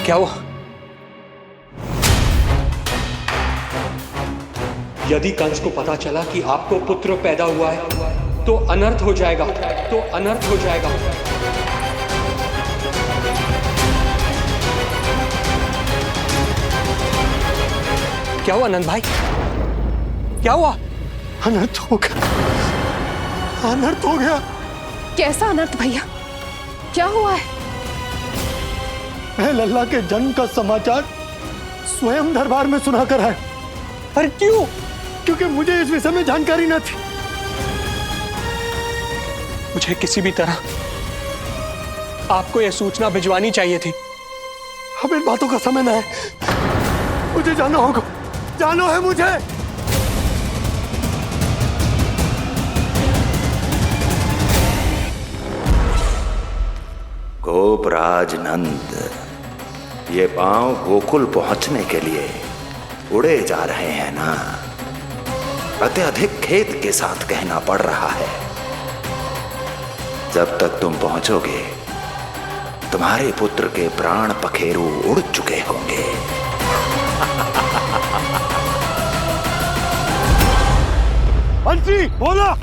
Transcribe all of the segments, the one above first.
क्या हुआ? यदि कंस को पता चला कि आपको पुत्र पैदा हुआ है तो अनर्थ हो जाएगा, तो अनर्थ हो जाएगा। क्या हुआ नंद भाई? क्या हुआ? अनर्थ हो गया, अनर्थ हो गया। कैसा अनर्थ भैया? क्या हुआ है? मैं लल्ला के जन्म का समाचार स्वयं दरबार में सुना कर आया। पर क्यों? क्योंकि मुझे इस विषय में जानकारी न थी। मुझे किसी भी तरह आपको यह सूचना भिजवानी चाहिए थी। अब इन बातों का समय न है, मुझे जाना होगा, जाना है मुझे। गोपराज नंद, ये पांव गोकुल पहुंचने के लिए उड़े जा रहे हैं ना? अत्यधिक खेद के साथ कहना पड़ रहा है, जब तक तुम पहुंचोगे तुम्हारे पुत्र के प्राण पखेरु उड़ चुके होंगे। बंसी बोला,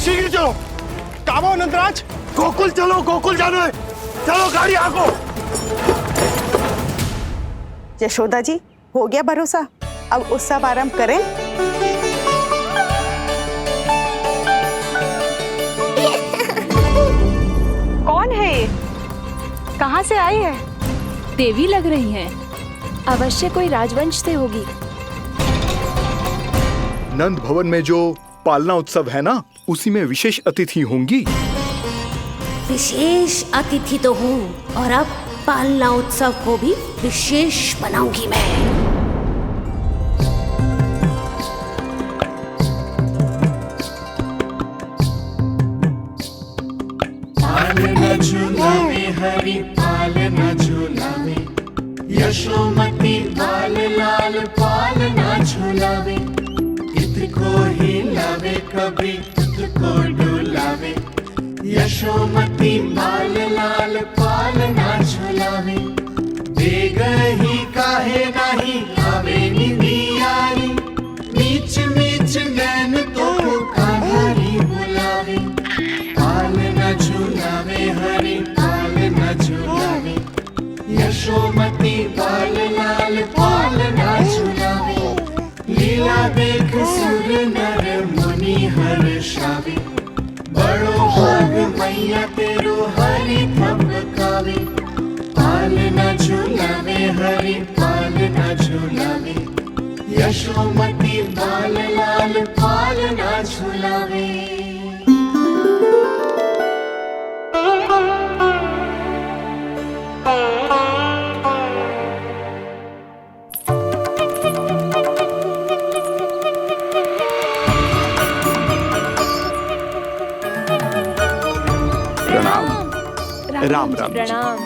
शीघ्र चलो। काबो नंदराज, गोकुल चलो, गोकुल जाना है। चलो गाड़ी आगो। यशोदा जी, हो गया भरोसा, अब उत्सव आरंभ करें। कौन है ये? कहाँ से आई है? देवी लग रही हैं। अवश्य कोई राजवंश से होगी। नंद भवन में जो पालना उत्सव है ना, उसी में विशेष अतिथि होंगी। विशेष अतिथि तो हूँ, और अब पालना उत्सव को भी विशेष बनाऊंगी मैं। पालना झूलावे हरि पालना झूलावे, यशोमती बाल लाल पालना झूलावे। इत को हिलावे कभी खुद को डुलावे, यशोमती बाल लाल पालना झूलावे। देग ही काहे नहीं आवे निदियारी, नीच नीच नैन तो कान्हारी बुलावे। पालना झूलावे हरि पालना झूलावे, यशोमती बाल लाल पालना झूलावे। लीला देख सुर नर मुनि हर्षावे, बड़ो भाग मैया तेरो हरि थपकावे। पालना झूलावे हरि पालना झूलावे, यशोमती बाल लाल पालना झूलावे। राम राम जी। प्रणाम।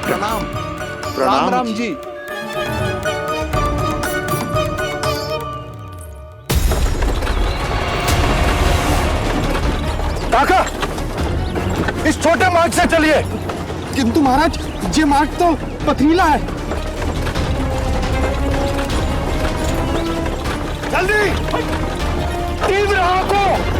प्रणाम राम राम जी। काका, इस छोटे मार्ग से चलिए। किंतु महाराज, ये मार्ग तो पथरीला है। जल्दी तीव्र आंखों।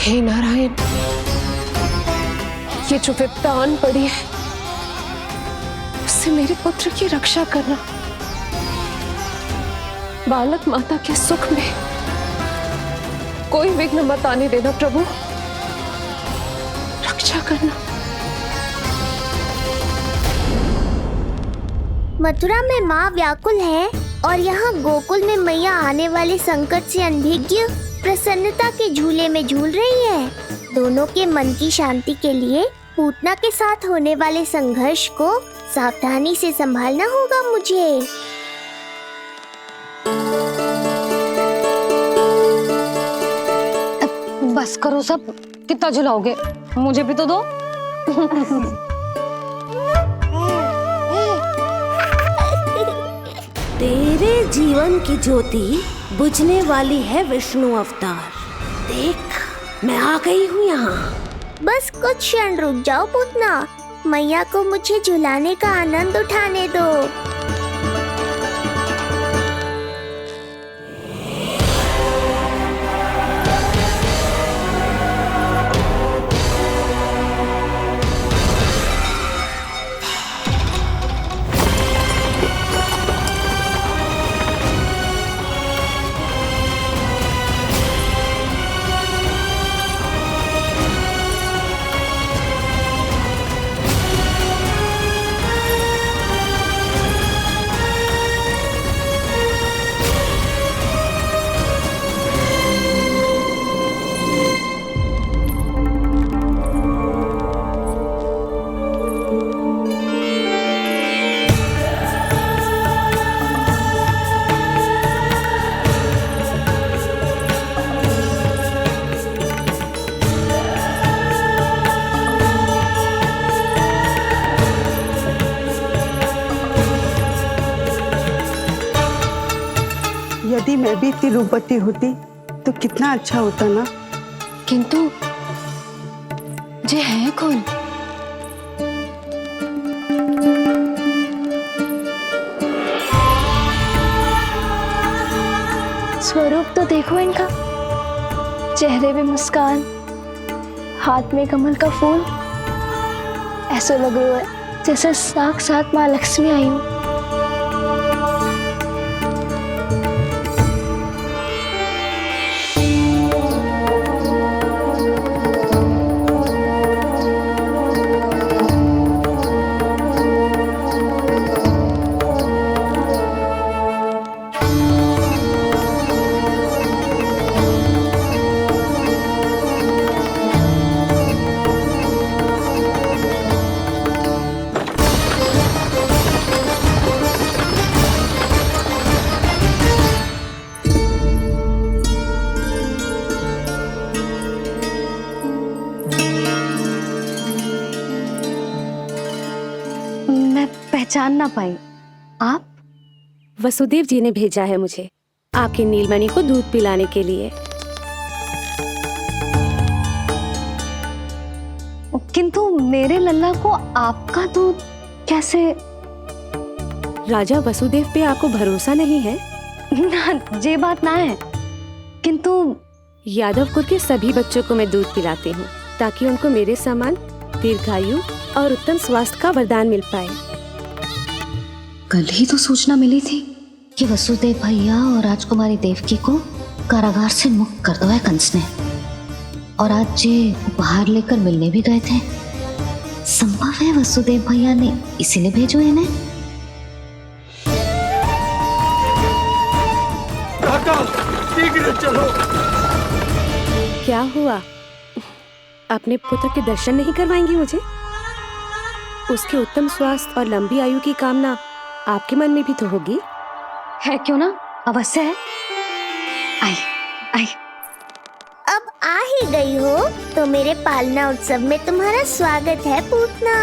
हे नारायण, ये जो विपदा आन पड़ी है, उससे मेरे पुत्र की रक्षा करना। बालक माता के सुख में कोई विघ्न मत आने देना प्रभु, रक्षा करना। मथुरा में माँ व्याकुल है और यहाँ गोकुल में मैया आने वाले संकट से अनभिज्ञ। प्रसन्नता के झूले में झूल रही है। दोनों के मन की शांति के लिए पूतना के साथ होने वाले संघर्ष को सावधानी से संभालना होगा मुझे। बस करो सब, कितना झुलाओगे? मुझे भी तो दो। तेरे जीवन की ज्योति बुझने वाली है विष्णु अवतार। देख, मैं आ गई हूँ यहाँ। बस कुछ क्षण रुक जाओ पूतना, मैया को मुझे झुलाने का आनंद उठाने दो। यदि मैं भी इतनी रूपवती होती तो कितना अच्छा होता ना। किंतु ये है कौन? स्वरूप तो देखो इनका, चेहरे पे मुस्कान, हाथ में कमल का फूल। ऐसा लग रहा है जैसे साक्षात माँ लक्ष्मी आई हूँ। पहचान ना पाई। आप? वसुदेव जी ने भेजा है मुझे आपकी नीलमणि को दूध पिलाने के लिए। किंतु मेरे लल्ला को आपका दूध कैसे? राजा वसुदेव पे आपको भरोसा नहीं है? ना, ये बात ना है। किंतु यादव कुल के सभी बच्चों को मैं दूध पिलाती हूँ ताकि उनको मेरे समान दीर्घायु और उत्तम स्वास्थ्य का वरदान मिल पाए। कल ही तो सूचना मिली थी कि वसुदेव भैया और राजकुमारी देवकी को कारागार से मुक्त कर दो है कंस ने, और आज ये उपहार लेकर मिलने भी गए थे। संभव है वसुदेव भैया ने इसीलिए भेजो इन्हें। शीघ्र चलो। क्या हुआ? अपने पुत्र के दर्शन नहीं करवाएंगी मुझे? उसके उत्तम स्वास्थ्य और लंबी आयु की कामना आपके मन में भी तो होगी। है क्यों ना, अवश्य है। आई आई। अब आ ही गई हो तो मेरे पालना उत्सव में तुम्हारा स्वागत है पूतना।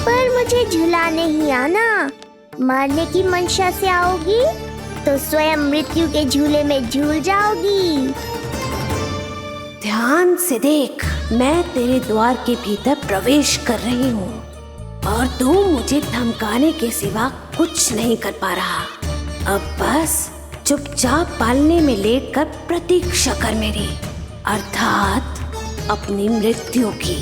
पर मुझे झुलाने ही आना, मारने की मंशा से आओगी तो स्वयं मृत्यु के झूले में झूल जाओगी। ध्यान से देख, मैं तेरे द्वार के भीतर प्रवेश कर रही हूँ और तू मुझे धमकाने के सिवा कुछ नहीं कर पा रहा। अब बस चुपचाप पालने में लेटकर प्रतीक्षा कर मेरी, अर्थात अपनी मृत्यु की।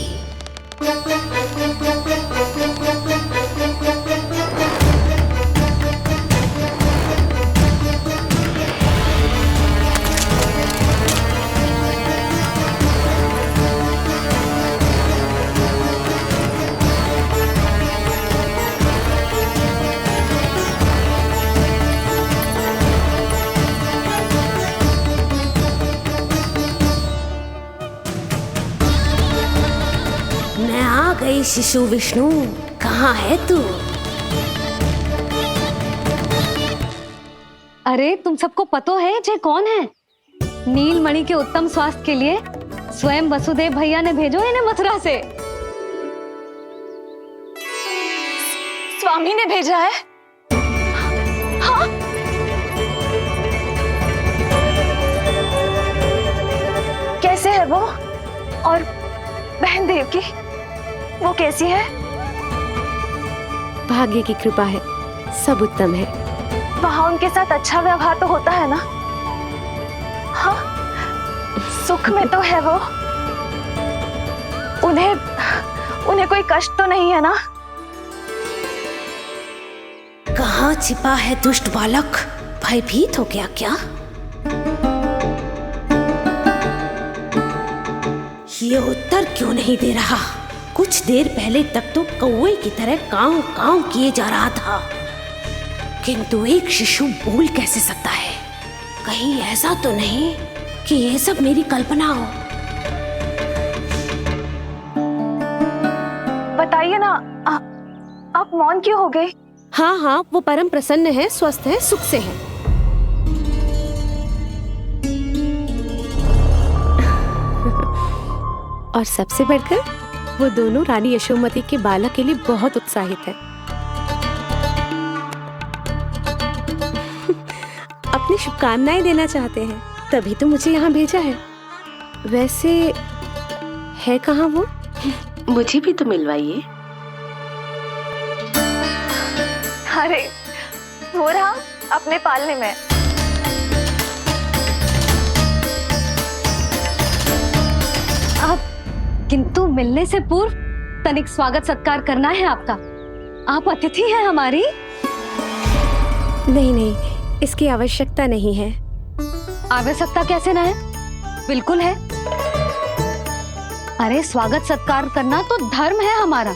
गई शिशु विष्णु, कहाँ है तू? अरे तुम सबको पतो है ये कौन है? नीलमणि के उत्तम स्वास्थ्य के लिए स्वयं वसुदेव भैया ने भेजो इन्हें मथुरा से। स्वामी ने भेजा है? हाँ? कैसे है वो? और बहन देवकी, वो कैसी है? भाग्य की कृपा है, सब उत्तम है। वहाँ उनके साथ अच्छा व्यवहार तो होता है ना? हाँ, सुख में तो है वो। उन्हें कोई कष्ट तो नहीं है ना? कहाँ छिपा है दुष्ट बालक? भयभीत हो गया क्या? ये उत्तर क्यों नहीं दे रहा? कुछ देर पहले तक तो कौवे की तरह कांव कांव किए जा रहा था, किंतु एक शिशु बोल कैसे सकता है? कहीं ऐसा तो नहीं कि ये सब मेरी कल्पना हो? बताइए ना, आप मौन क्यों हो गए? हाँ हाँ, वो परम प्रसन्न है, स्वस्थ है, सुख से है। और सबसे बढ़कर वो दोनों रानी यशोमती के बालक के लिए बहुत उत्साहित है। अपनी शुभकामनाएं देना चाहते हैं, तभी तो मुझे यहाँ भेजा है। वैसे है कहाँ वो? मुझे भी तो मिलवाइए। अरे वो रहा अपने पालने में। किंतु मिलने से पूर्व तनिक स्वागत सत्कार करना है आपका। आप अतिथि हैं हमारी। नहीं नहीं, इसकी आवश्यकता नहीं है। आवश्यकता कैसे ना है? बिल्कुल है। अरे स्वागत सत्कार करना तो धर्म है हमारा,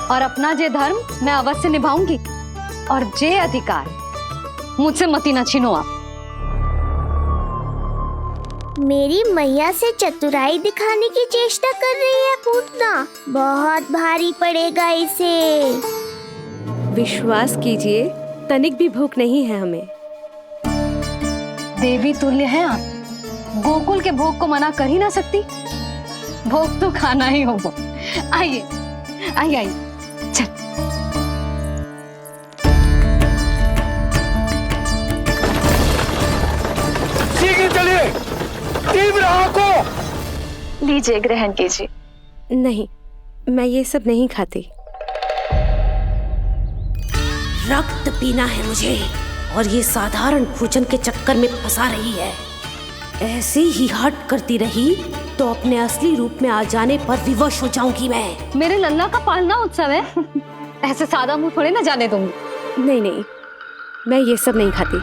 और अपना जे धर्म मैं अवश्य निभाऊंगी, और जे अधिकार मुझसे मती ना छीनो आप। मेरी मैया से चतुराई दिखाने की चेष्टा कर रही है पूतना। बहुत भारी पड़ेगा इसे। विश्वास कीजिए, तनिक भी भूख नहीं है हमें। देवी तुल्य हैं आप, गोकुल के भोग को मना कर ही ना सकती। भोग तो खाना ही होगा। आइए आइए आइए, चल। शीघ्र चलिए, तीव्र आंखों। लीजिए, ग्रहण कीजिए। नहीं, मैं ये सब नहीं खाती। रक्त पीना है मुझे, और ये साधारण भोजन के चक्कर में फंसा रही है। ऐसे ही हट करती रही तो अपने असली रूप में आ जाने पर विवश हो जाऊंगी मैं। मेरे लल्ला का पालना उत्सव है, ऐसे सादा मुंह थोड़े ना जाने दूंगी। नहीं नहीं, मैं ये सब नहीं खाती।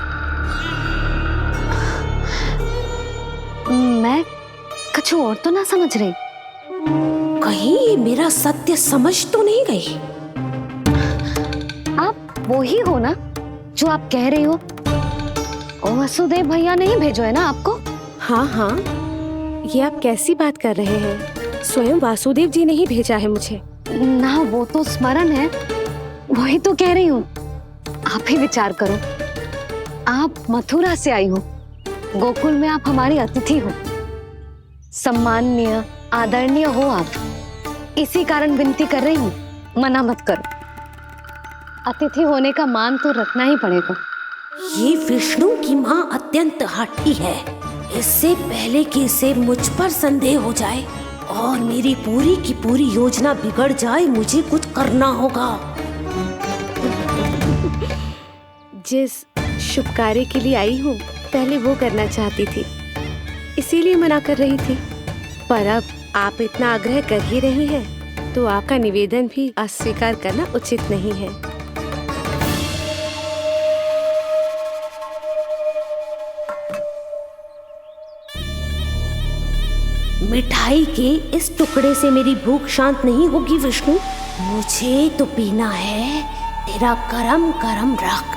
मैं कुछ और तो ना समझ रही। कहीं ये मेरा सत्य समझ तो नहीं गई? आप वो ही हो ना जो आप कह रही हो? ओ वसुदेव भैया ने ही भेजो है ना आपको? हाँ हाँ, ये आप कैसी बात कर रहे हैं? स्वयं वासुदेव जी ने ही भेजा है मुझे। ना वो तो स्मरण है, वही तो कह रही हूँ। आप ही विचार करो, आप मथुरा से आई हो, गोकुल में आप हमारी अतिथि हो, सम्माननीय आदरणीय हो आप। इसी कारण विनती कर रही हूँ, मना मत करो। अतिथि होने का मान तो रखना ही पड़ेगा। ये विष्णु की माँ अत्यंत हठी है। इससे पहले कि इसे मुझ पर संदेह हो जाए और मेरी पूरी की पूरी योजना बिगड़ जाए, मुझे कुछ करना होगा। जिस शुभ कार्य के लिए आई हूँ, पहले वो करना चाहती थी, इसीलिए मना कर रही थी। पर अब आप इतना आग्रह कर ही रही हैं, तो आपका निवेदन भी अस्वीकार करना उचित नहीं है। मिठाई के इस टुकड़े से मेरी भूख शांत नहीं होगी विष्णु। मुझे तो पीना है तेरा गरम गरम रक्त।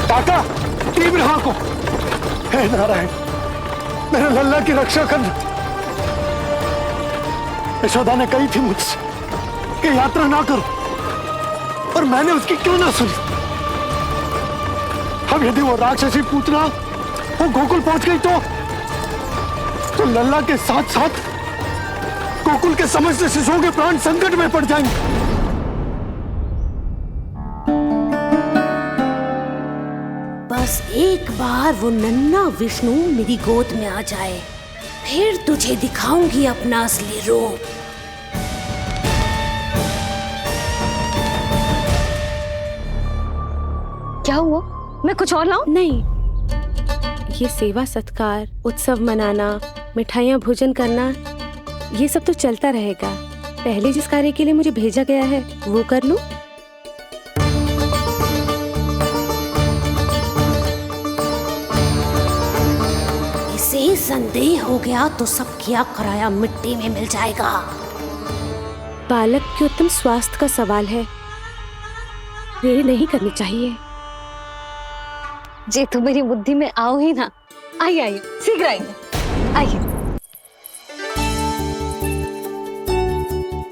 काका, तीव्र हाँ को। हे नारायण, मेरे लल्ला की रक्षा करना। यशोदा ने कही थी मुझसे कि यात्रा ना करो, और मैंने उसकी क्यों ना सुनी। अब यदि वो राक्षसी पूतना वो गोकुल पहुंच गई तो लल्ला के साथ साथ गोकुल के समस्त शिशुओं के प्राण संकट में पड़ जाएंगे। बस एक बार वो नन्हा विष्णु मेरी गोद में आ जाए, फिर तुझे दिखाऊंगी अपना असली रूप। क्या हुआ? मैं कुछ और लाऊं? नहीं, ये सेवा सत्कार, उत्सव मनाना, मिठाइयाँ भोजन करना, ये सब तो चलता रहेगा। पहले जिस कार्य के लिए मुझे भेजा गया है वो कर लूं। इसे संदेह हो गया तो सब किया कराया मिट्टी में मिल जाएगा। बालक के उत्तम स्वास्थ्य का सवाल है, देरी नहीं करनी चाहिए। जे तो मेरी बुद्धि में आओ ही ना। आइए आइए, शीघ्र आइए, आइए।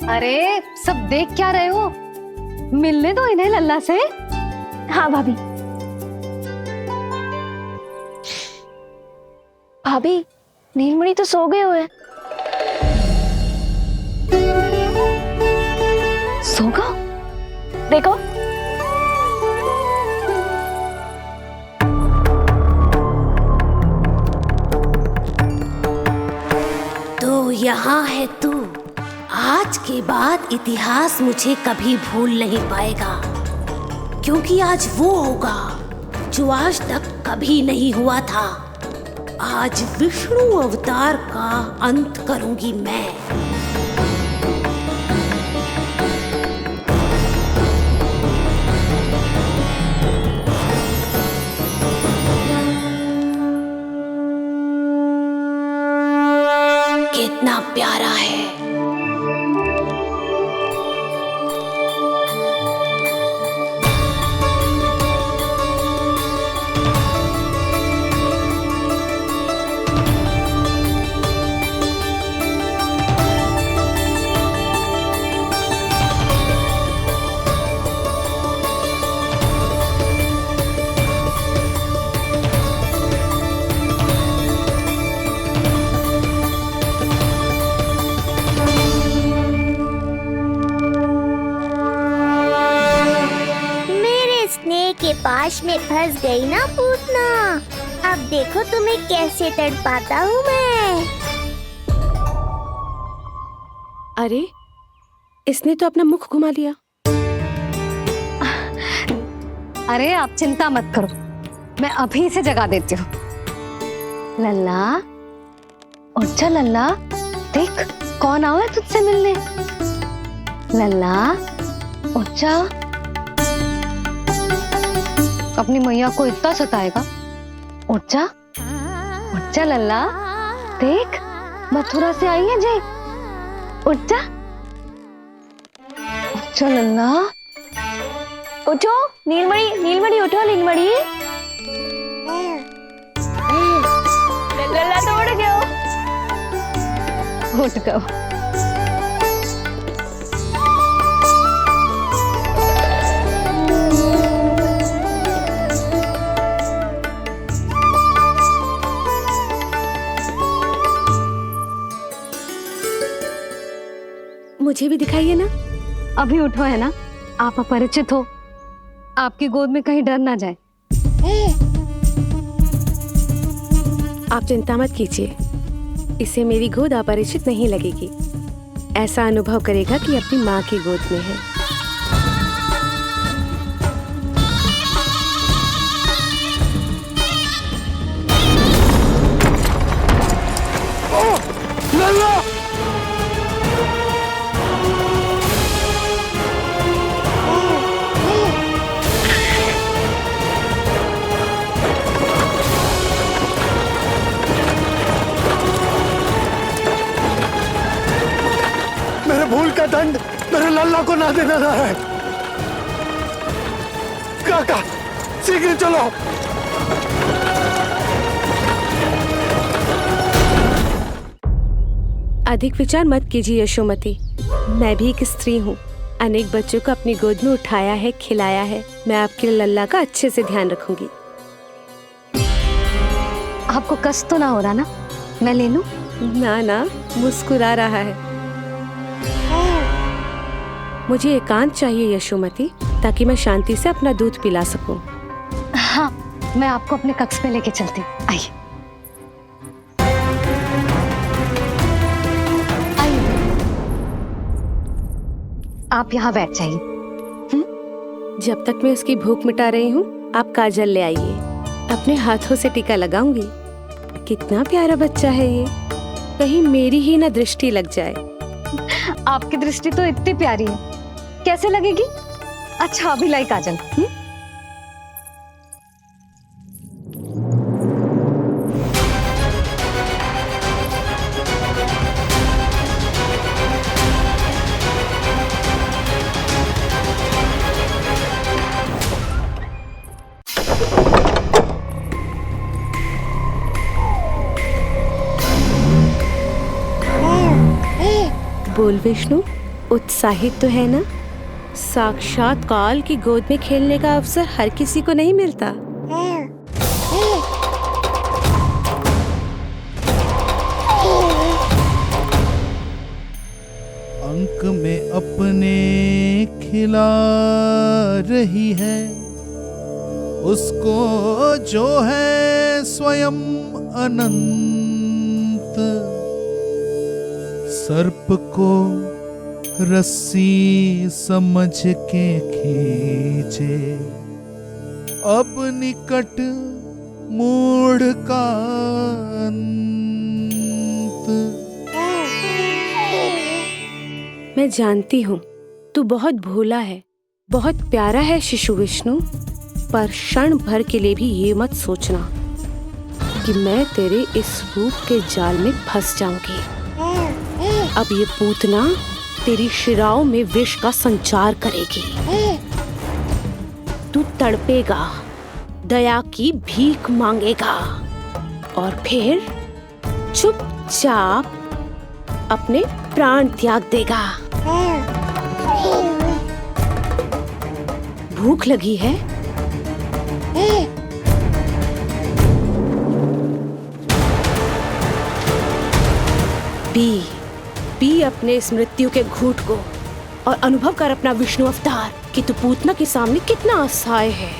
अरे सब देख क्या रहे हो? मिलने दो इन्हें लल्ला से। हाँ भाभी। भाभी, नीलमणि तो सो गए हुए। सो गया? देखो। तो यहाँ है तू। आज के बाद इतिहास मुझे कभी भूल नहीं पाएगा, क्योंकि आज वो होगा जो आज तक कभी नहीं हुआ था। आज विष्णु अवतार का अंत करूंगी मैं। कितना प्यारा है। के पास में फंस गई ना पूतना। अब देखो तुम्हें कैसे तड़पाता हूँ मैं। अरे, इसने तो अपना मुख घुमा लिया। अरे आप चिंता मत करो, मैं अभी इसे जगा देती हूँ। लल्ला, उठ जा लल्ला, देख कौन आया है तुझसे मिलने। लल्ला, उठ जा। अपनी मैया को इतना सताएगा? उठ जा लल्ला, देख मथुरा से आई है जय। उठ जा लल्ला, उठो नीलमणि, नीलमणि उठो नीलमणि। लल्ला तो उठ गयो। उठ गयो। मुझे भी दिखाइए ना। अभी उठो है ना, आप अपरिचित हो, आपकी गोद में कहीं डर ना जाए। आप चिंता मत कीजिए, इसे मेरी गोद अपरिचित नहीं लगेगी। ऐसा अनुभव करेगा कि अपनी माँ की गोद में है। भूल का दंड मेरे लल्ला को ना देना है। काका, शीघ्र चलो। अधिक विचार मत कीजिए यशोमती। मैं भी एक स्त्री हूँ, अनेक बच्चों को अपनी गोद में उठाया है, खिलाया है। मैं आपके लल्ला का अच्छे से ध्यान रखूंगी। आपको कष्ट तो ना हो रहा ना? मैं ले लूं? ना ना, मुस्कुरा रहा है। मुझे एकांत चाहिए यशोमती, ताकि मैं शांति से अपना दूध पिला सकूं। हाँ, मैं आपको अपने कक्ष में लेके चलती हूँ। आइए। आप यहाँ बैठ जाइए। जब तक मैं उसकी भूख मिटा रही हूँ, आप काजल ले आइए। अपने हाथों से टीका लगाऊंगी। कितना प्यारा बच्चा है ये, कहीं मेरी ही ना दृष्टि लग जाए। आपकी दृष्टि तो इतनी प्यारी है, कैसे लगेगी? अच्छा अभी लाई काजल। बोल विष्णु, उत्साहित तो है ना? साक्षात काल की गोद में खेलने का अवसर हर किसी को नहीं मिलता। अंक में अपने खिला रही है, उसको जो है स्वयं अनंत। सर्प को रस्सी समझ के खींचे, अब निकट मूढ़ का अंत। मैं जानती हूँ तू बहुत भोला है, बहुत प्यारा है शिशु विष्णु, पर क्षण भर के लिए भी ये मत सोचना कि मैं तेरे इस रूप के जाल में फंस जाऊंगी। अब ये पूतना तेरी शिराओं में विष का संचार करेगी। तू तड़पेगा, दया की भीख मांगेगा और फिर चुपचाप अपने प्राण त्याग देगा। भूख लगी है? पी अपने इस मृत्यु के घूंट को और अनुभव कर अपना विष्णु अवतार कि तू पूतना के सामने कितना असहाय है।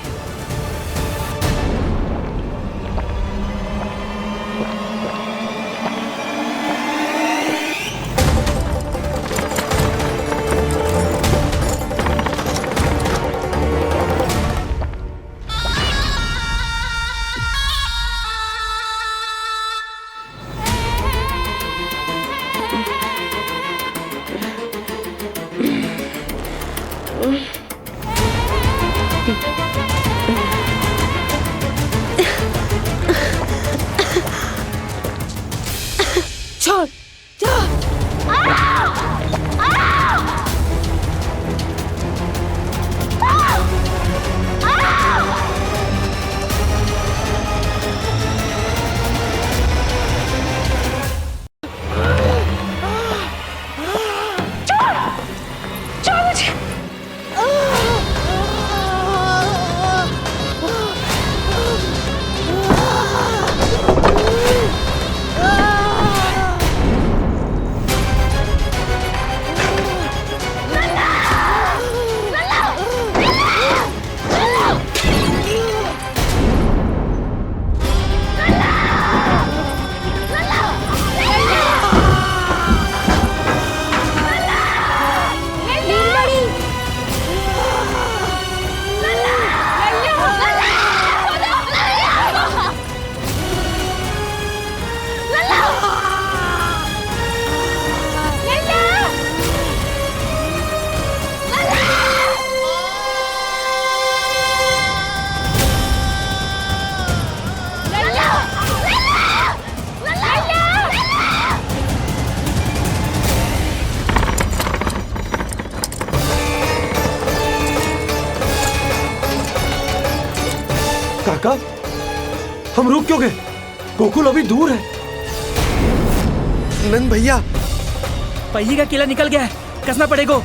काका, हम रुक क्यों गए? गोकुल अभी दूर है। नंद भैया, पहिए का किला निकल गया है, कसना पड़ेगा।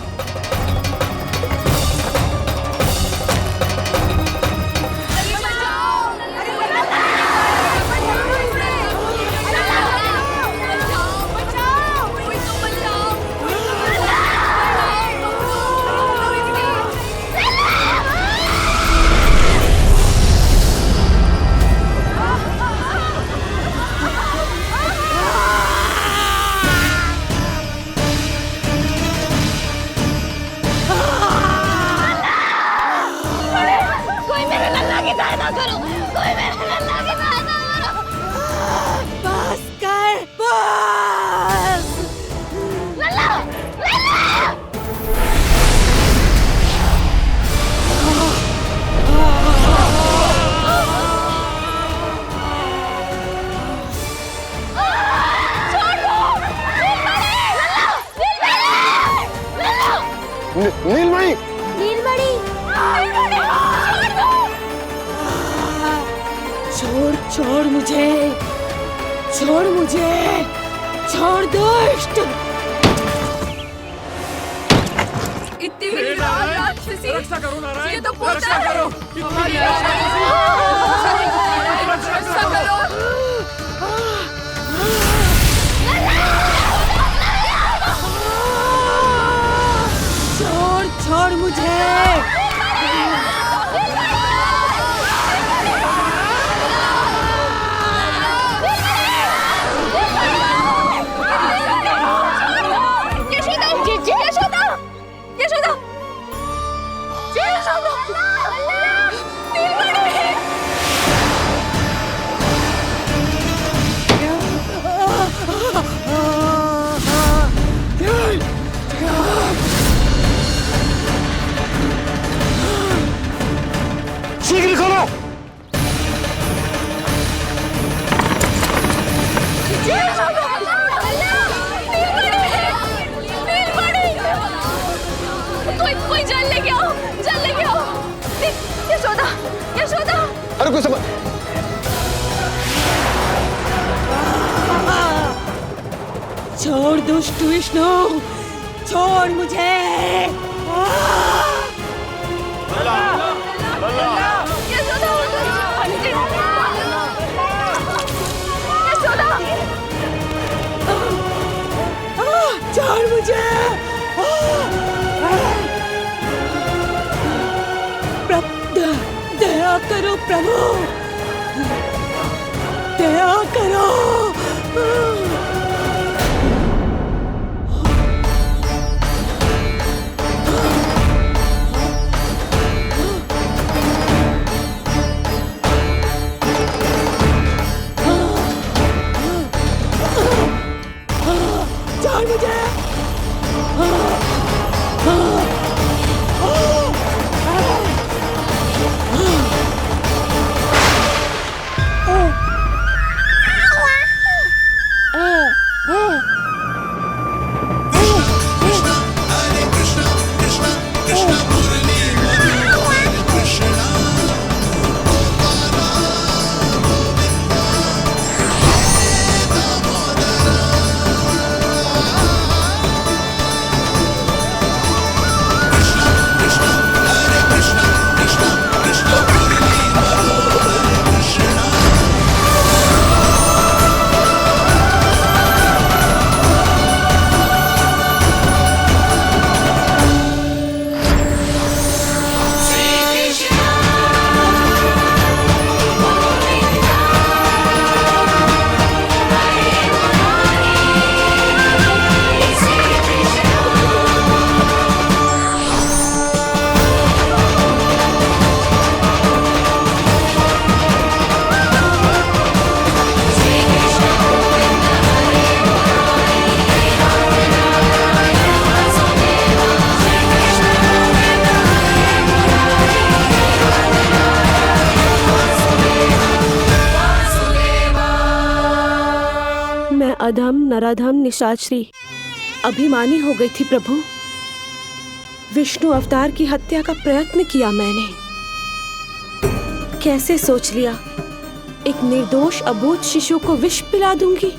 नीलमणि, नीलमणि, छोड़ छोड़ मुझे, छोड़ मुझे, छोड़ दुष्ट। इतनी राक्षसी, रक्षा करो नारायण, ये तो पोता रक्षा है। करो। रक्षा करो। छोड़ छोड़ मुझे। शीघ्र करो। कोई जल लेके आओ, जल लेके आओ। यशोदा, यशोदा। अरे कोई समझ। छोड़ दुष्ट विष्णु, छोड़ मुझे। छोड़ मुझे। दया करो प्रभु, दया करो। छोड़ मुझे। अधम नराधम निशाचरी अभिमानी हो गई थी प्रभु। विष्णु अवतार की हत्या का प्रयत्न किया मैंने। कैसे सोच लिया एक निर्दोष अबोध शिशु को विष पिला दूंगी।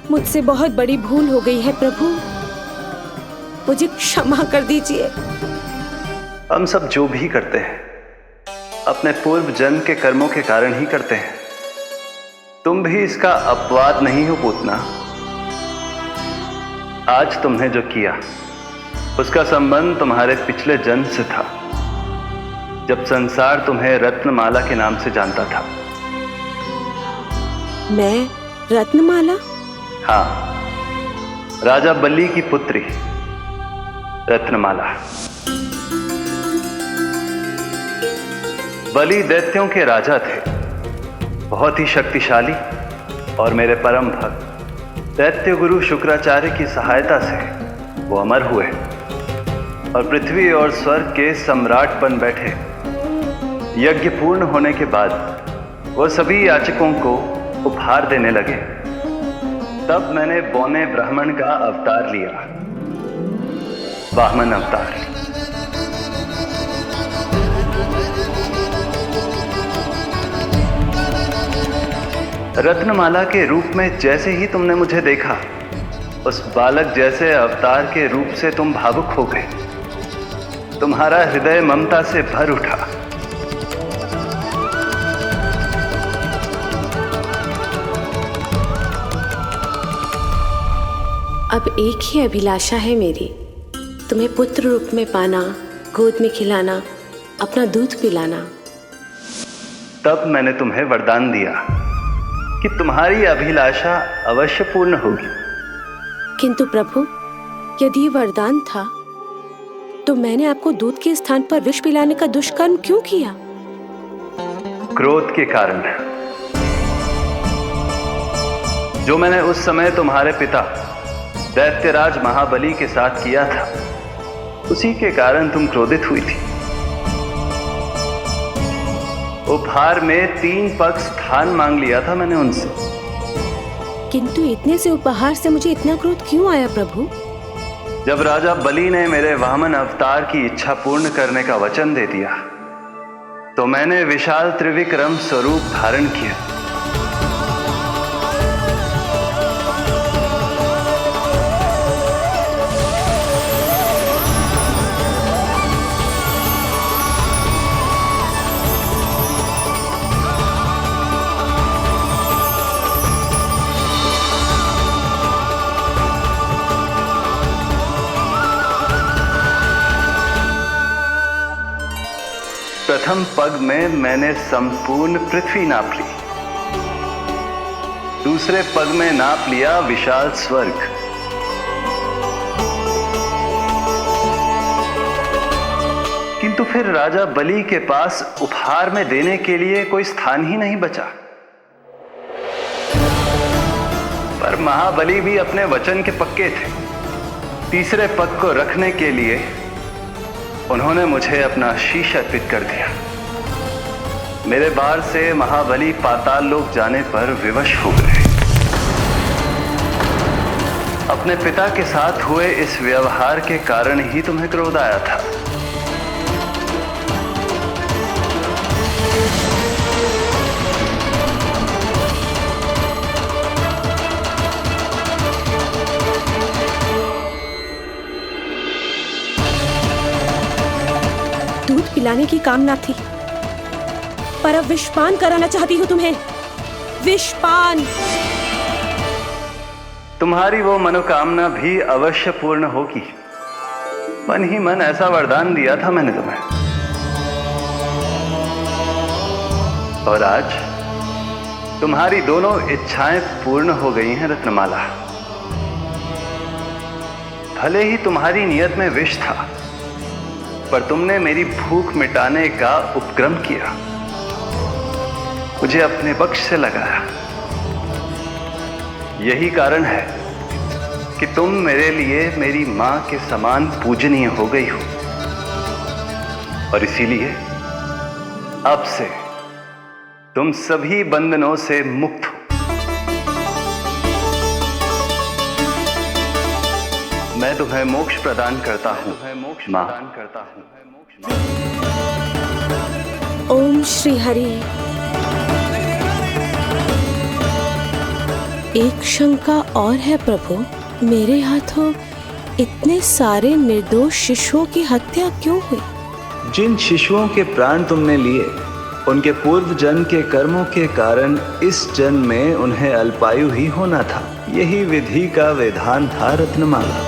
मुझसे बहुत बड़ी भूल हो गई है प्रभु, मुझे क्षमा कर दीजिए। हम सब जो भी करते हैं अपने पूर्व जन्म के कर्मों के कारण ही करते हैं। तुम भी इसका अपवाद नहीं हो पूतना। आज तुमने जो किया उसका संबंध तुम्हारे पिछले जन्म से था, जब संसार तुम्हें रत्नमाला के नाम से जानता था। मैं रत्नमाला? हाँ, राजा बलि की पुत्री रत्नमाला। बलि दैत्यों के राजा थे, बहुत ही शक्तिशाली, और मेरे परम भक्त दैत्य गुरु शुक्राचार्य की सहायता से वो अमर हुए और पृथ्वी और स्वर्ग के सम्राट बन बैठे। यज्ञ पूर्ण होने के बाद वो सभी याचकों को उपहार देने लगे। तब मैंने बौने ब्राह्मण का अवतार लिया, वामन अवतार। रत्नमाला के रूप में जैसे ही तुमने मुझे देखा, उस बालक जैसे अवतार के रूप से तुम भावुक हो गए। तुम्हारा हृदय ममता से भर उठा। अब एक ही अभिलाषा है मेरी, तुम्हें पुत्र रूप में पाना, गोद में खिलाना, अपना दूध पिलाना। तब मैंने तुम्हें वरदान दिया कि तुम्हारी अभिलाषा अवश्य पूर्ण होगी। किंतु प्रभु, यदि ये वरदान था तो मैंने आपको दूध के स्थान पर विष पिलाने का दुष्कर्म क्यों किया? क्रोध के कारण, जो मैंने उस समय तुम्हारे पिता दैत्यराज महाबली के साथ किया था, उसी के कारण तुम क्रोधित हुई थी। उपहार में 3 पग स्थान मांग लिया था मैंने उनसे। किंतु इतने से उपहार से मुझे इतना क्रोध क्यों आया प्रभु? जब राजा बलि ने मेरे वामन अवतार की इच्छा पूर्ण करने का वचन दे दिया, तो मैंने विशाल त्रिविक्रम स्वरूप धारण किया। प्रथम पग में मैंने संपूर्ण पृथ्वी नाप ली, दूसरे पग में नाप लिया विशाल स्वर्ग, किंतु फिर राजा बलि के पास उपहार में देने के लिए कोई स्थान ही नहीं बचा। पर महाबली भी अपने वचन के पक्के थे। तीसरे पग को रखने के लिए उन्होंने मुझे अपना शीश अर्पित कर दिया। मेरे बार से महाबली पाताल लोक जाने पर विवश हो गए। अपने पिता के साथ हुए इस व्यवहार के कारण ही तुम्हें क्रोध आया था। दूध पिलाने की कामना थी, पर अब विषपान कराना चाहती हूँ तुम्हें। विषपान। तुम्हारी वो मनोकामना भी अवश्य पूर्ण होगी। मन ही मन ऐसा वरदान दिया था मैंने तुम्हें। और आज तुम्हारी दोनों इच्छाएं पूर्ण हो गई हैं रत्नमाला। भले ही तुम्हारी नियत में विष था, पर तुमने मेरी भूख मिटाने का उपक्रम किया, मुझे अपने पक्ष से लगाया। यही कारण है कि तुम मेरे लिए मेरी मां के समान पूजनीय हो गई हो, और इसीलिए अब से तुम सभी बंधनों से मुक्त हो। मैं तुम्हें मोक्ष प्रदान करता हूं मां। ओम श्री हरि। एक शंका और है प्रभु, मेरे हाथों इतने सारे निर्दोष शिशुओं की हत्या क्यों हुई? जिन शिशुओं के प्राण तुमने लिए, उनके पूर्व जन्म के कर्मों के कारण इस जन्म में उन्हें अल्पायु ही होना था। यही विधि का विधान था रत्नमाला।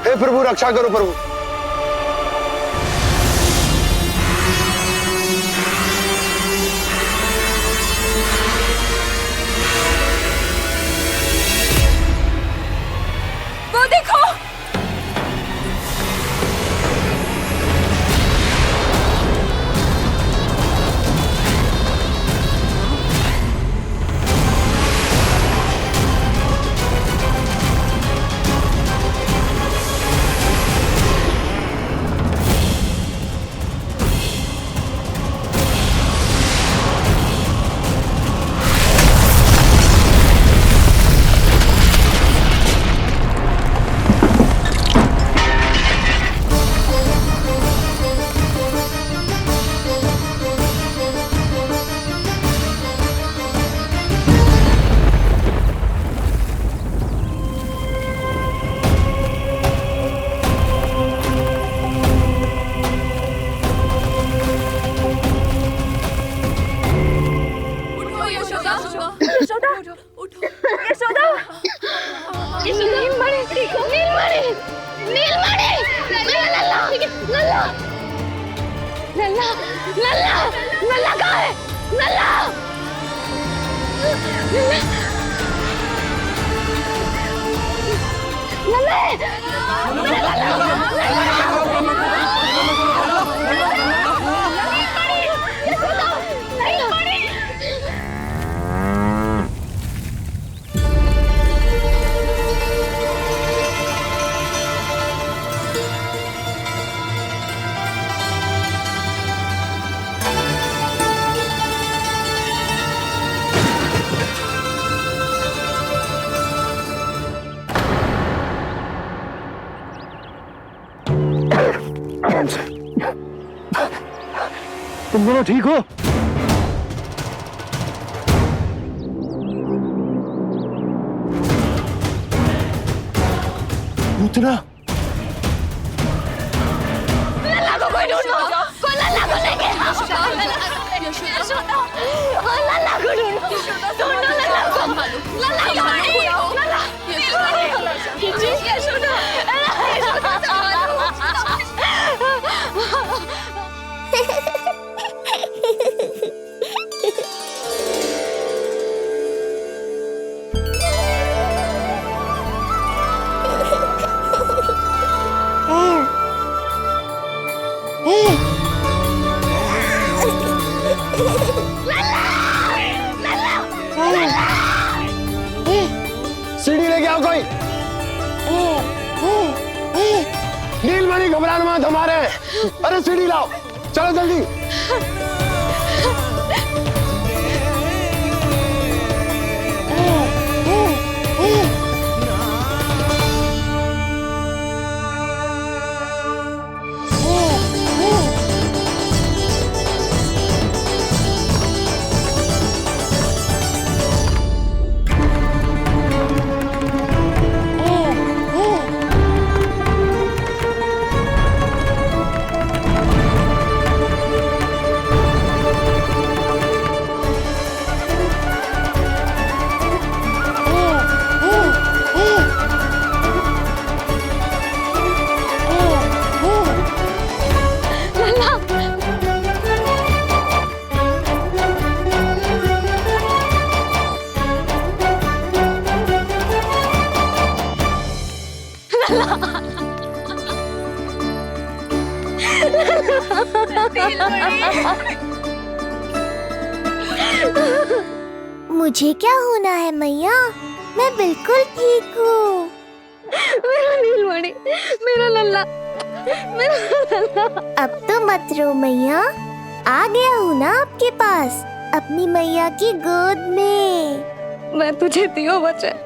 हे प्रभु रक्षा करो प्रभु। वो देखो, तुम दोनों ठीक हो? पूतना लल्ला को कोई ढूंढो, कोई लल्ला को लेके आओ। लल्ला को ढूंढो, ढूंढो लल्ला को। लल्ला सीढ़ी लेके आओ कोई। नीलमणि घबराना मत, हमारे। अरे सीढ़ी लाओ, चलो जल्दी। मुझे क्या होना है मैया, मैं बिल्कुल ठीक हूँ। मेरा नीलमणि, मेरा लल्ला, मेरा लल्ला। अब तो मत रो मैया, आ गया हूँ ना आपके पास, अपनी मैया की गोद में। मैं तुझे दियो वचन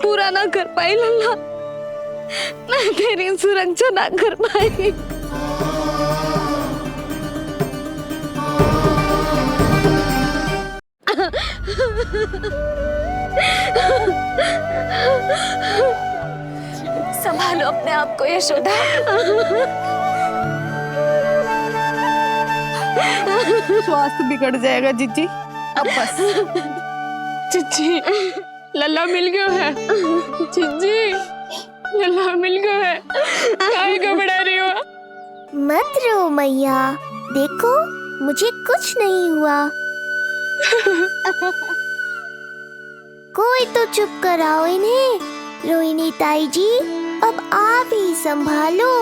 पूरा ना कर पाई लल्ला, मैं तेरी सुरक्षा ना कर पाई। संभालो अपने आप को यशोदा। स्वास्थ्य बिगड़ जाएगा जीजी, अब बस। चिच्ची, लल्ला मिल गयो है। चिच्ची, लल्ला मिल गयो है। काहे घबरा रही हो? मत रो मैया, देखो मुझे कुछ नहीं हुआ। कोई तो चुप कराओ इन्हें। रोहिणी ताई जी, अब आप ही संभालो।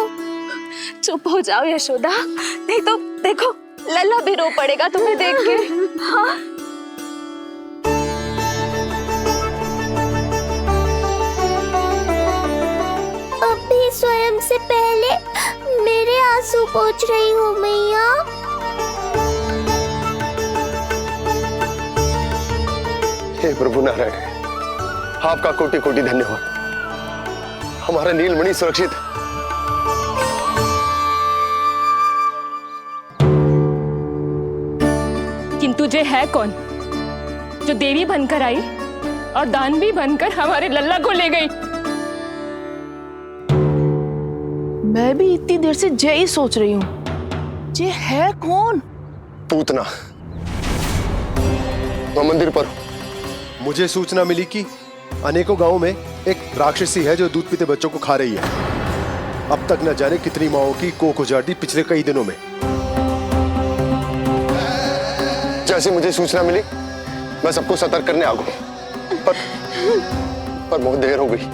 चुप हो जाओ यशोदा, नहीं तो देखो लल्ला भी रो पड़ेगा तुम्हें देख के। हाँ? अब भी स्वयं से पहले मेरे आंसू पोंछ रही हो मैया। हे प्रभु नारायण, आपका कोटि कोटि धन्यवाद। हमारा नीलमणि सुरक्षित है। किंतु जे है कौन जो देवी बनकर आई और दानवी बनकर हमारे लल्ला को ले गई? मैं भी इतनी देर से जय ही सोच रही हूँ, जे है कौन? पूतना। तो मंदिर पर मुझे सूचना मिली कि अनेकों गांवों में एक राक्षसी है जो दूध पीते बच्चों को खा रही है। अब तक न जाने कितनी माओं की कोख उजाड़ दी पिछले कई दिनों में। जैसे मुझे सूचना मिली मैं सबको सतर्क करने आ गया, पर बहुत देर हो गई।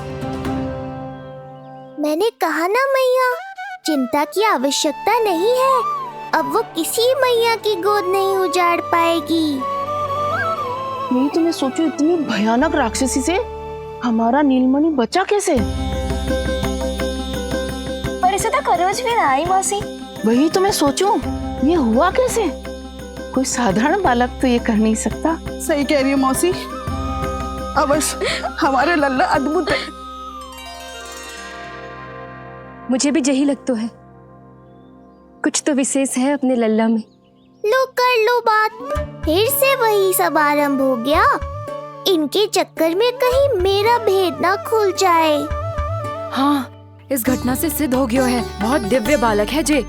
मैंने कहा ना मैया, चिंता की आवश्यकता नहीं है। अब वो किसी मैया की गोद नहीं उजाड़ पाएगी। नहीं तो मैं सोचू, इतनी भयानक राक्षसी से हमारा नीलमणि बचा कैसे? पर इसे तो खरोच भी ना आई मौसी। वही तो मैं सोचूं, ये हुआ कैसे? कोई साधारण बालक तो ये कर नहीं सकता। सही कह रही है मौसी, अवश्य हमारे लल्ला अद्भुत है। मुझे भी यही लगता है, कुछ तो विशेष है अपने लल्ला में। लो कर लो बात, फिर से वही सब आरंभ हो गया। इनके चक्कर में कहीं मेरा भेद ना खुल जाए। हाँ, इस घटना से सिद्ध हो गया है, बहुत दिव्य बालक है जे।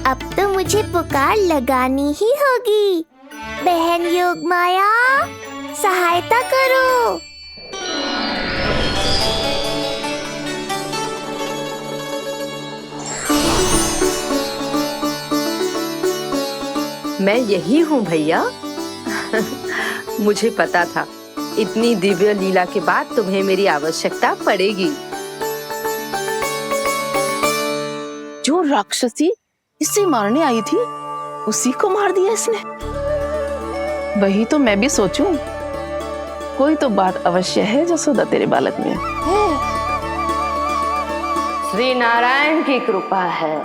अब तो मुझे पुकार लगानी ही होगी। बहन योगमाया, सहायता करो। मैं यही हूँ भैया। मुझे पता था इतनी दिव्य लीला के बाद तुम्हें मेरी आवश्यकता पड़ेगी। जो राक्षसी इसे मारने आई थी उसी को मार दिया इसने। वही तो मैं भी सोचूं, कोई तो बात अवश्य है जसोदा तेरे बालक में। श्री नारायण की कृपा है।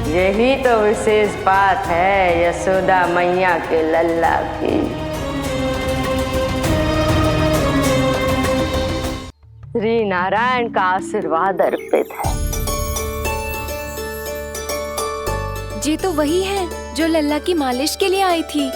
यही तो विशेष बात है यशोदा मैया के लल्ला की। श्री नारायण का आशीर्वाद अर्पित है। जी तो वही है जो लल्ला की मालिश के लिए आई थी।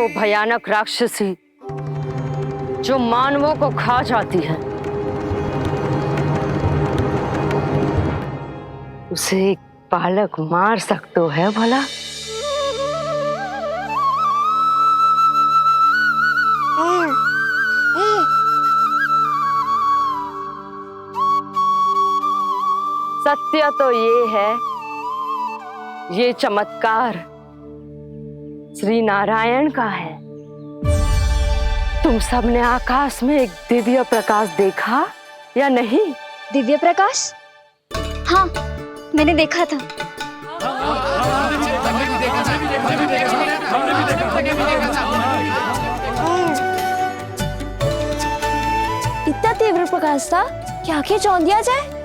भयानक राक्षसी जो मानवों को खा जाती है, उसे एक बालक मार सकता है भला? सत्य तो ये है, ये चमत्कार श्री नारायण का है। तुम सबने आकाश में एक दिव्य प्रकाश देखा या नहीं? दिव्य प्रकाश? हाँ, मैंने देखा था। इतना तीव्र प्रकाश था कि आंखें चौंध दिया जाए।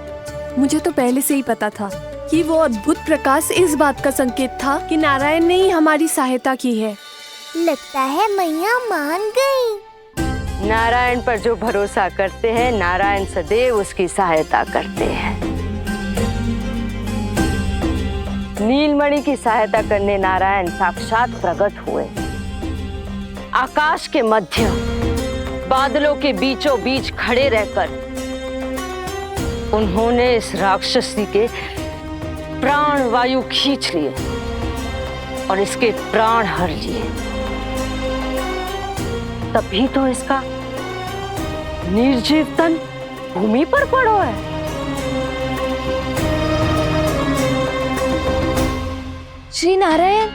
मुझे तो पहले से ही पता था कि वो अद्भुत प्रकाश इस बात का संकेत था कि नारायण ने ही हमारी सहायता की है। लगता है मैया मान गई। नारायण पर जो भरोसा करते हैं, नारायण सदैव उसकी सहायता करते हैं। नीलमणि की सहायता करने नारायण साक्षात प्रकट हुए। आकाश के मध्य बादलों के बीचों बीच खड़े रहकर उन्होंने इस राक्षसी के प्राण वायु खींच लिए और इसके प्राण हर लिए। तभी तो इसका निर्जीव तन भूमि पर पड़ो है। श्री नारायण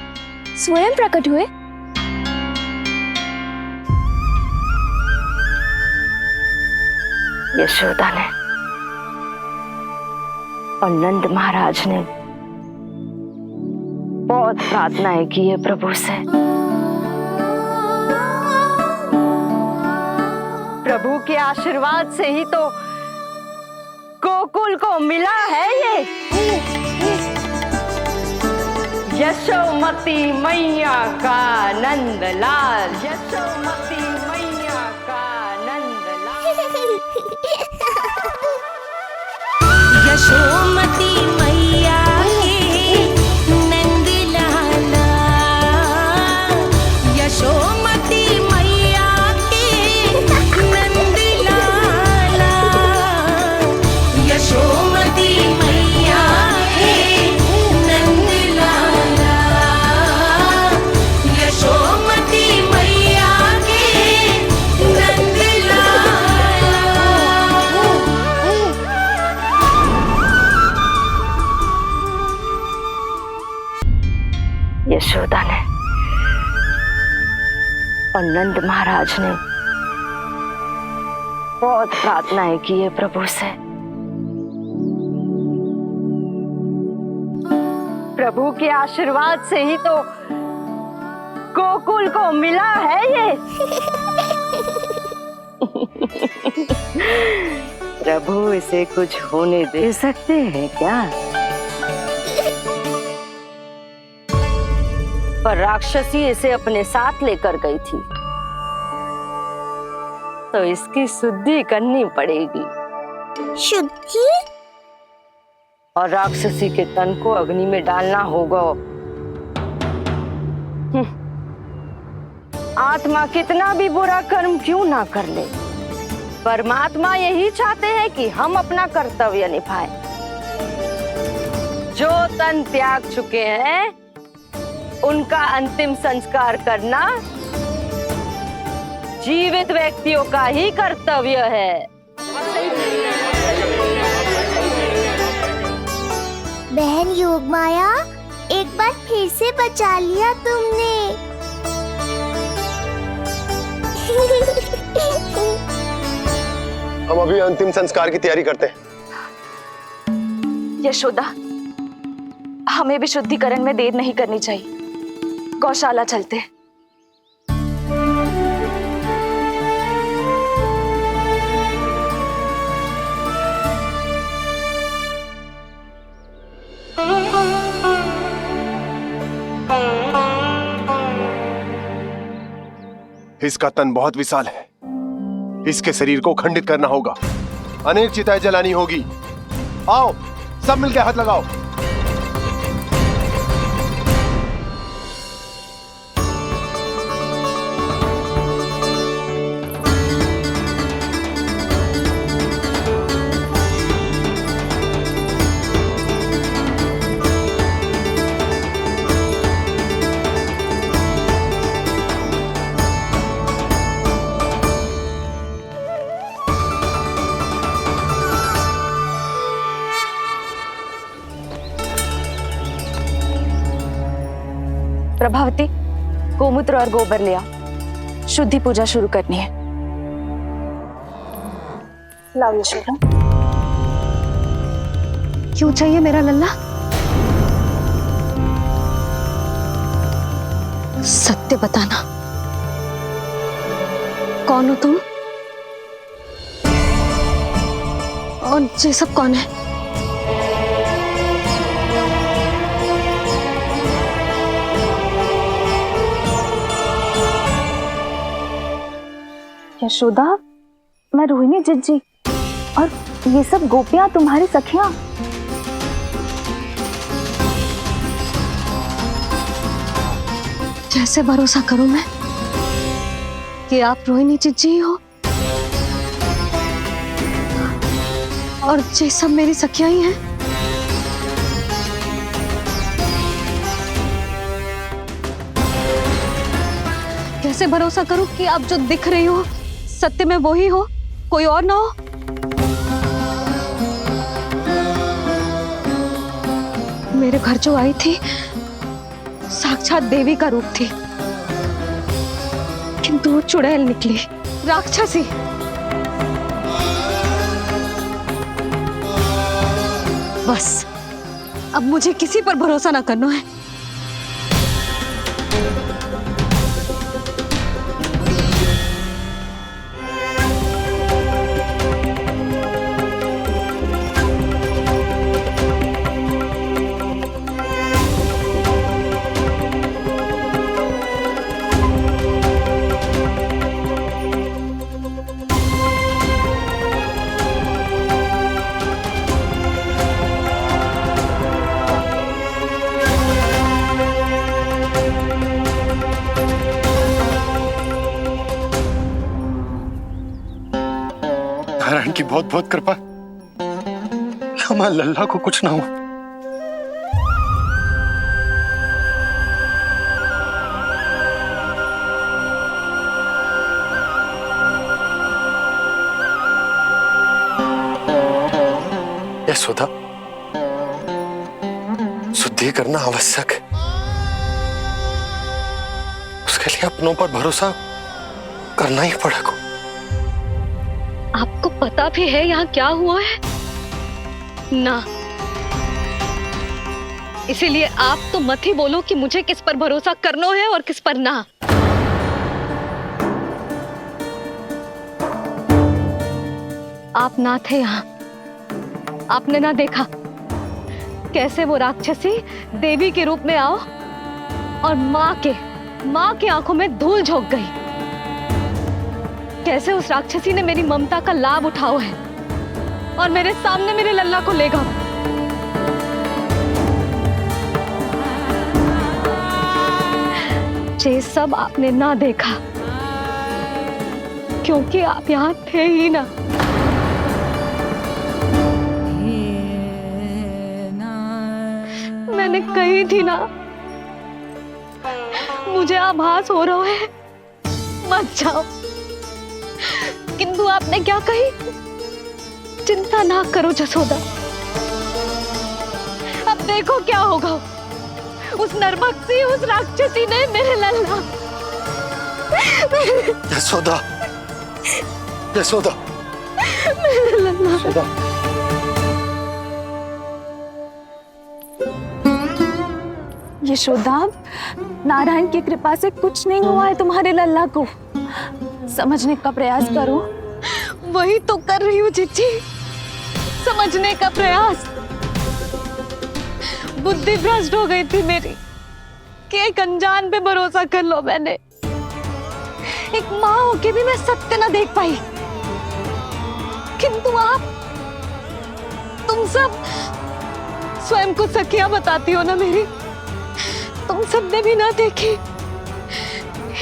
स्वयं प्रकट हुए। यशोदा ने और नंद महाराज ने बहुत प्रार्थनाएं की है प्रभु से। प्रभु के आशीर्वाद से ही तो गोकुल को मिला है ये। यशोमती मैया का नंदलाल, यशोमती मैया का नंदलाल। यशोमती मैया के नंदलाला, यशोमती मैया के नंदलाला, यशोमती मैया के नंदलाला, यशोमती मैया के नंदलाला। यशोदा ने और नंद महाराज ने बहुत प्रार्थनाएं की है प्रभु से। प्रभु के आशीर्वाद से ही तो गोकुल को मिला है ये। प्रभु इसे कुछ होने दे सकते हैं क्या? पर राक्षसी इसे अपने साथ लेकर गई थी, तो इसकी शुद्धि करनी पड़ेगी। शुद्धि? और राक्षसी के तन को अग्नि में डालना होगा। आत्मा कितना भी बुरा कर्म क्यों ना कर ले, परमात्मा यही चाहते हैं कि हम अपना कर्तव्य निभाएं। जो तन त्याग चुके हैं उनका अंतिम संस्कार करना जीवित व्यक्तियों का ही कर्तव्य है। बहन योगमाया, एक बार फिर से बचा लिया तुमने। हम अभी अंतिम संस्कार की तैयारी करते हैं। यशोदा, हमें भी शुद्धिकरण में देर नहीं करनी चाहिए। गौशाला चलते। इसका तन बहुत विशाल है, इसके शरीर को खंडित करना होगा, अनेक चिताएं जलानी होगी। आओ सब मिलकर हाथ लगाओ। प्रभावती, गोमूत्र और गोबर ले आओ, शुद्धि पूजा शुरू करनी है। लाओ यशोदा। क्यों चाहिए मेरा लल्ला? सत्य बताना, कौन हो तुम और ये सब कौन है? यशोदा, मैं रोहिणी जिज्जी, और ये सब गोपियां तुम्हारी सखियां। कैसे भरोसा करूं मैं कि आप रोहिणी जिज्जी हो और ये सब मेरी सखियां ही हैं? कैसे भरोसा करूं कि आप जो दिख रही हो सत्य में वो ही हो, कोई और ना हो? मेरे घर जो आई थी साक्षात देवी का रूप थी, किंतु वो चुड़ैल निकली, राक्षसी। बस अब मुझे किसी पर भरोसा ना करना है। नारायण की बहुत बहुत कृपा, हमारे लल्ला को कुछ ना हो। यशोदा, शुद्धि करना आवश्यक है, उसके लिए अपनों पर भरोसा करना ही पड़ेगा। आपको पता भी है यहाँ क्या हुआ है ना? इसीलिए आप तो मत ही बोलो कि मुझे किस पर भरोसा करना है और किस पर ना। आप ना थे यहाँ, आपने ना देखा कैसे वो राक्षसी देवी के रूप में आओ और माँ के आंखों में धूल झोंक गई। कैसे उस राक्षसी ने मेरी ममता का लाभ उठाया है और मेरे सामने मेरे लल्ला को ले गया। ये सब आपने ना देखा क्योंकि आप यहाँ थे ही ना। मैंने कही थी ना, मुझे आभास हो रहा है, मत जाओ। किंतु आपने क्या कही? चिंता ना करो जसोदा, अब देखो क्या होगा। उस नरभक्षी, उस राक्षसी ने मेरे लल्ला। यशोदा, यशोदा, मेरे लल्ला। यशोदा। यशोदा, नारायण की कृपा से कुछ नहीं हुआ है तुम्हारे लल्ला को। समझने का प्रयास करो। वही तो कर रही हूँ जिज्जी, समझने का प्रयास। बुद्धि भ्रष्ट हो गई थी मेरी कि एक अनजान पे भरोसा कर लो मैंने। एक माँ होके भी मैं सत्य ना देख पाई, किंतु आप, तुम सब स्वयं को सखियां बताती हो ना मेरी, तुम सबने भी ना देखी।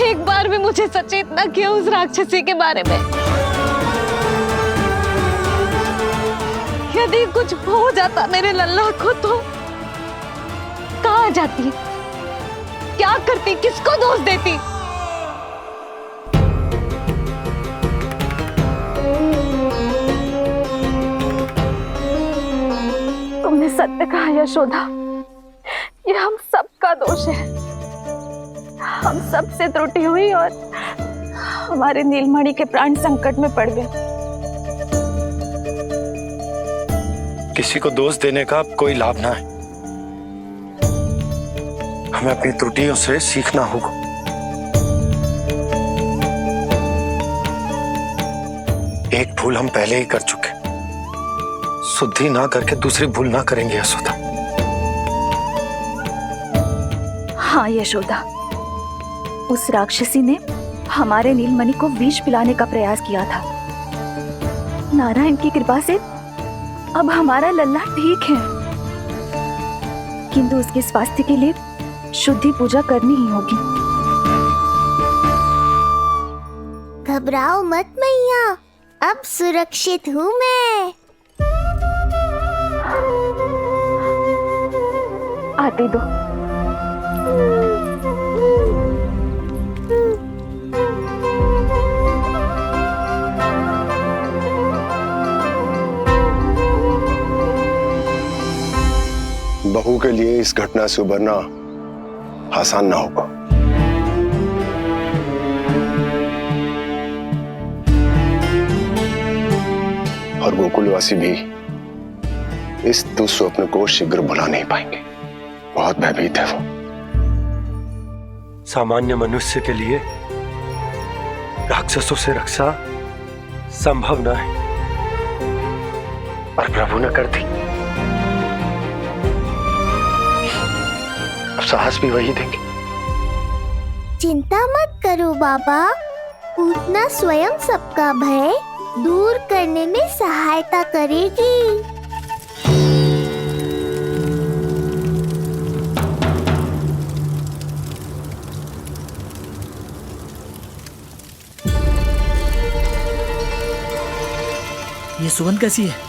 एक बार भी मुझे सचेत ना किया उस राक्षसी के बारे में। यदि कुछ हो जाता मेरे लल्ला को तो कहाँ जाती, क्या करती, किसको दोष देती? तुमने सत्य कहा यशोदा, ये हम सबका दोष है। हम सब से त्रुटि हुई और हमारे नीलमणि के प्राण संकट में पड़ गए। किसी को दोष देने का कोई लाभ ना है। हमें अपनी त्रुटियों से सीखना होगा। एक भूल हम पहले ही कर चुके, शुद्धि ना करके दूसरी भूल ना करेंगे यशोदा। हाँ यशोदा, उस राक्षसी ने हमारे नीलमणि को विष पिलाने का प्रयास किया था। नारायण की कृपा से अब हमारा लल्ला ठीक है, किंतु उसके स्वास्थ्य के लिए शुद्धि पूजा करनी ही होगी। घबराओ मत मैया, अब सुरक्षित हूँ मैं। आते दो। बहू के लिए इस घटना से उबरना आसान ना होगा। और गोकुलवासी भी इस दुस्वप्न को शीघ्र भुला नहीं पाएंगे। बहुत भयभीत है वो। सामान्य मनुष्य के लिए राक्षसों से रक्षा संभव न है, और प्रभु ने कर दी। अब साहस भी वही देंगे। चिंता मत करो बाबा, पूतना स्वयं सबका भय दूर करने में सहायता करेगी। ये सुगंध कैसी है?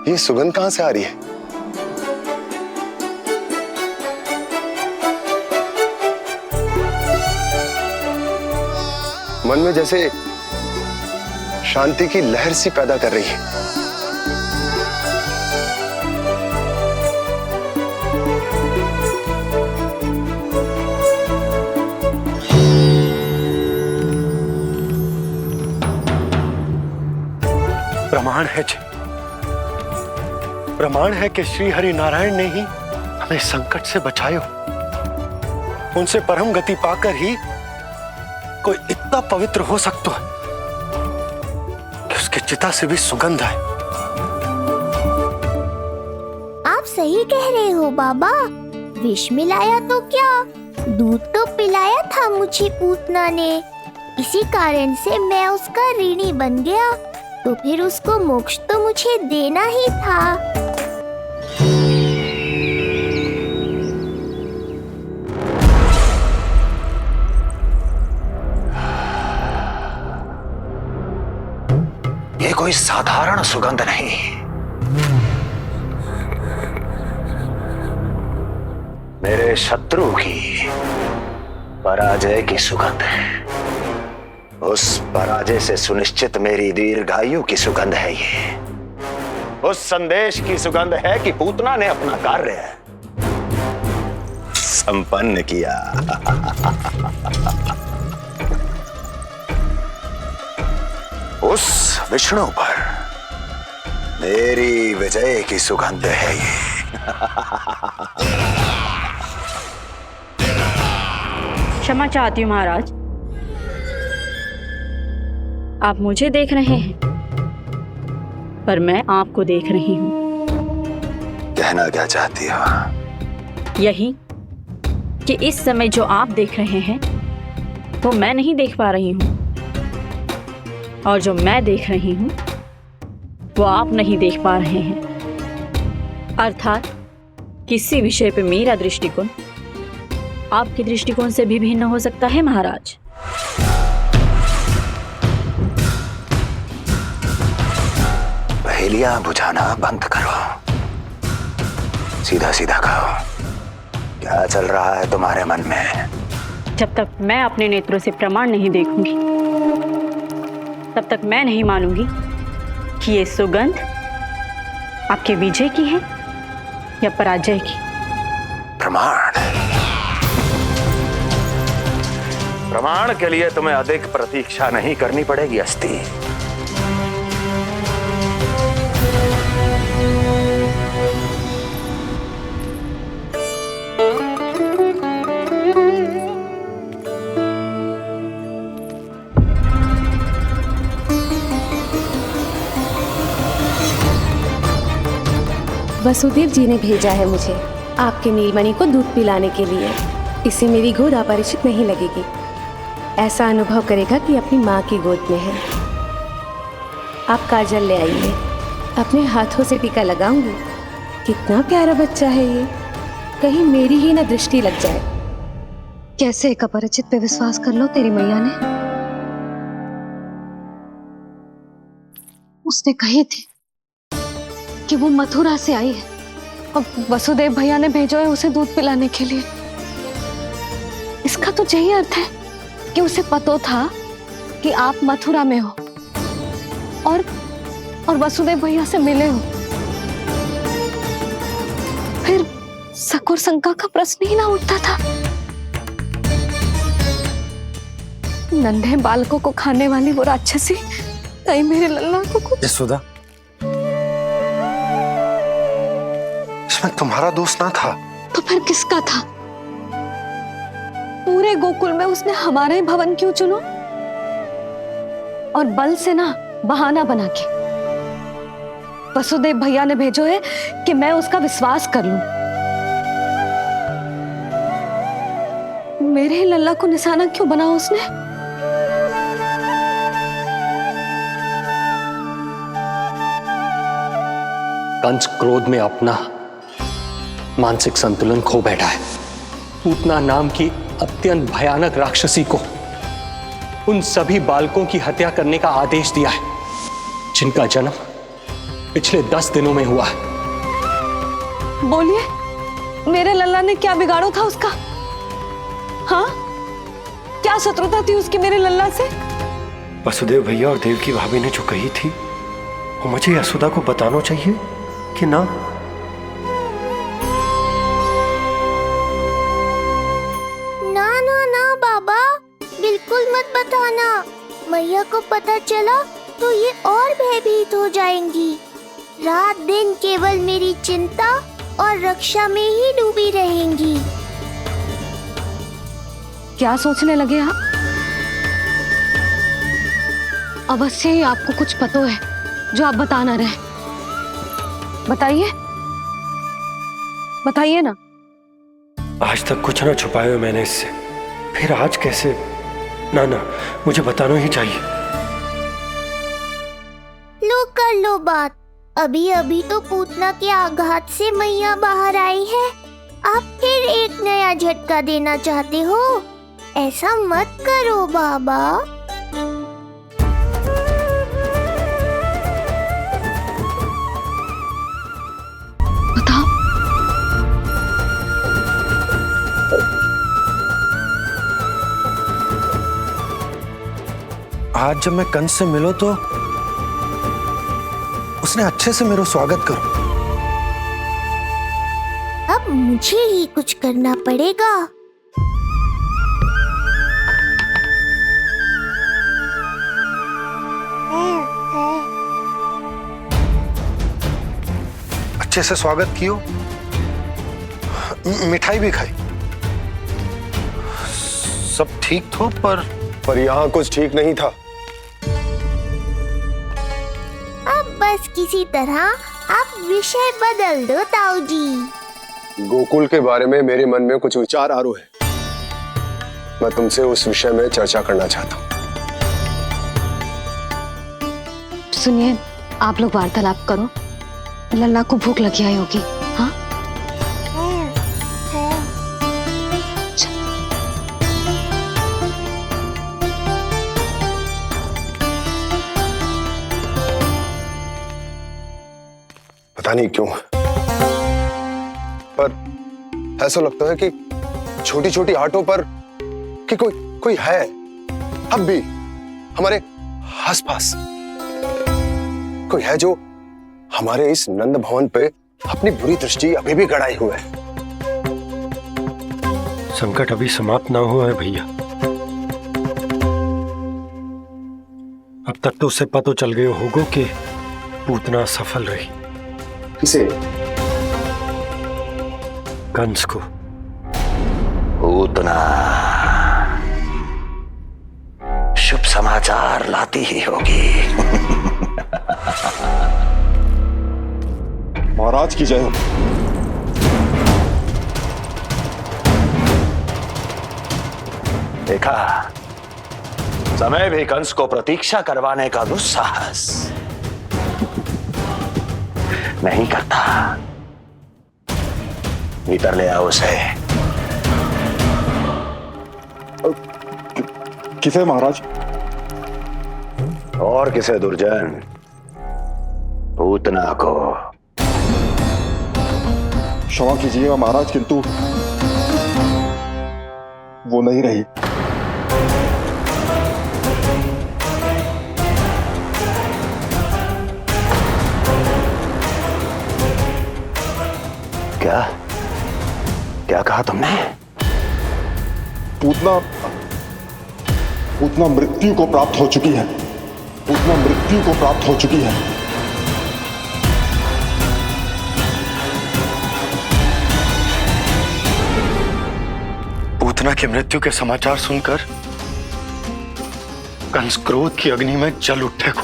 ये सुगंध कहां से आ रही है? मन में जैसे शांति की लहर सी पैदा कर रही है। प्रमाण है जी, प्रमाण है कि श्री हरि नारायण ने ही हमें संकट से बचायो। उनसे परम गति पाकर ही कोई इतना पवित्र हो सकता है कि उसके चिता से भी सुगंध है। आप सही कह रहे हो बाबा, विष मिलाया तो क्या, दूध तो पिलाया था मुझे पूतना ने। इसी कारण से मैं उसका ऋणी बन गया, तो फिर उसको मोक्ष तो मुझे देना ही था। ये कोई साधारण सुगंध नहीं, मेरे शत्रु की पराजय की सुगंध है। उस पराजय से सुनिश्चित मेरी दीर्घायु की सुगंध है ये। उस संदेश की सुगंध है कि पूतना ने अपना कार्य संपन्न किया। उस विष्णु पर मेरी विजय की सुगंध है ये। क्षमा चाहती हूँ महाराज, आप मुझे देख रहे हैं पर मैं आपको देख रही हूँ। कहना क्या चाहती हो? यही कि इस समय जो आप देख रहे हैं वो मैं नहीं देख पा रही हूँ, और जो मैं देख रही हूँ वो आप नहीं देख पा रहे हैं। अर्थात किसी विषय पे मेरा दृष्टिकोण आपके दृष्टिकोण से भी भिन्न हो सकता है महाराज। पहेलियां बुझाना बंद करो, सीधा सीधा कहो, क्या चल रहा है तुम्हारे मन में? जब तक मैं अपने नेत्रों से प्रमाण नहीं देखूंगी तब तक मैं नहीं मानूंगी कि ये सुगंध आपके विजय की है या पराजय की। प्रमाण के लिए तुम्हें अधिक प्रतीक्षा नहीं करनी पड़ेगी अस्ति। वसुदेव जी ने भेजा है मुझे आपके नीलमणि को दूध पिलाने के लिए। इससे मेरी गोद अपरिचित नहीं लगेगी, ऐसा अनुभव करेगा कि अपनी माँ की गोद में है। आप काजल ले आइए, अपने हाथों से टीका लगाऊंगी। कितना प्यारा बच्चा है ये, कहीं मेरी ही न दृष्टि लग जाए। कैसे एक अपरिचित पे विश्वास कर लो तेरी मैया ने? उसने कही थी कि वो मथुरा से आई है और वसुदेव भैया ने भेजा है उसे दूध पिलाने के लिए। इसका तो यही अर्थ है कि उसे पता था कि आप मथुरा में हो और वसुदेव भैया से मिले हो। फिर शक और शंका का प्रश्न ही ना उठता था। नन्हे बालकों को खाने वाली वो राक्षसी कहीं मेरे लल्ला को यशोदा, इसमें तुम्हारा दोष ना था। तो फिर किसका था? पूरे गोकुल में उसने हमारा ही भवन क्यों चुनो? और बल से ना बहाना बना के वसुदेव भैया ने भेजो है कि मैं उसका विश्वास कर लूं। मेरे ही लल्ला को निशाना क्यों बनाया उसने? कंस क्रोध में अपना मानसिक संतुलन खो बैठा है। पूतना नाम की अत्यंत भयानक राक्षसी को उन सभी बालकों की हत्या करने का आदेश दिया है जिनका जन्म पिछले 10 दिनों में हुआ है। बोलिए, मेरे लल्ला ने क्या बिगाड़ो था उसका? हाँ, क्या शत्रुता थी उसकी मेरे लल्ला से? वसुदेव भैया और देव की भाभी ने जो कही थी वो मुझे यशोदा को बताना चाहिए कि ना? ना ना ना बाबा, बिल्कुल मत बताना। मैया को पता चला तो ये और भयभीत हो जाएंगी। रात दिन केवल मेरी चिंता और रक्षा में ही डूबी रहेंगी। क्या सोचने लगे आप? अवश्य ही आपको कुछ पता है जो आप बता ना रहे। बताइए, बताइए ना। आज तक कुछ ना छुपाया हो मैंने इससे, फिर आज कैसे? ना ना, मुझे बताना ही चाहिए। लो कर लो बात। अभी अभी तो पूतना के आघात से मैया बाहर आई है, आप फिर एक नया झटका देना चाहते हो? ऐसा मत करो बाबा। आज जब मैं कंस से मिलो तो उसने अच्छे से मेरा स्वागत करो। अब मुझे ही कुछ करना पड़ेगा। अच्छे से स्वागत कियो, मिठाई भी खाई, सब ठीक तो, पर यहाँ कुछ ठीक नहीं था। अब बस किसी तरह आप विषय बदल दो ताऊ जी। गोकुल के बारे में मेरे मन में कुछ विचार आ रहे हैं। मैं तुमसे उस विषय में चर्चा करना चाहता हूँ। सुनिए, आप लोग वार्तालाप करो। लल्ला को भूख लगी आई होगी। हाँ, पता नहीं क्यों, पर ऐसा लगता है कि छोटी छोटी आटों पर कि कोई है अब भी हमारे आसपास। कोई है जो हमारे इस नंद भवन पे अपनी बुरी दृष्टि अभी भी गड़ाए हुए है। संकट अभी समाप्त ना हुआ है भैया। अब तक तो उसे पता चल गया होगा कि पूतना सफल रही। किसे? कंस को। पूतना शुभ समाचार लाती ही होगी। महाराज की जय हो। देखा, समय भी कंस को प्रतीक्षा करवाने का दुस्साहस नहीं करता। भीतर ले आओ उसे। किसे महाराज? और किसे दुर्जन? पूतना को। क्षमा कीजिएगा महाराज, किंतु वो नहीं रही। क्या क्या कहा तुमने? पूतना मृत्यु को प्राप्त हो चुकी है। पूतना मृत्यु को प्राप्त हो चुकी है। पूतना की मृत्यु के समाचार सुनकर कंस क्रोध की अग्नि में जल उठे को।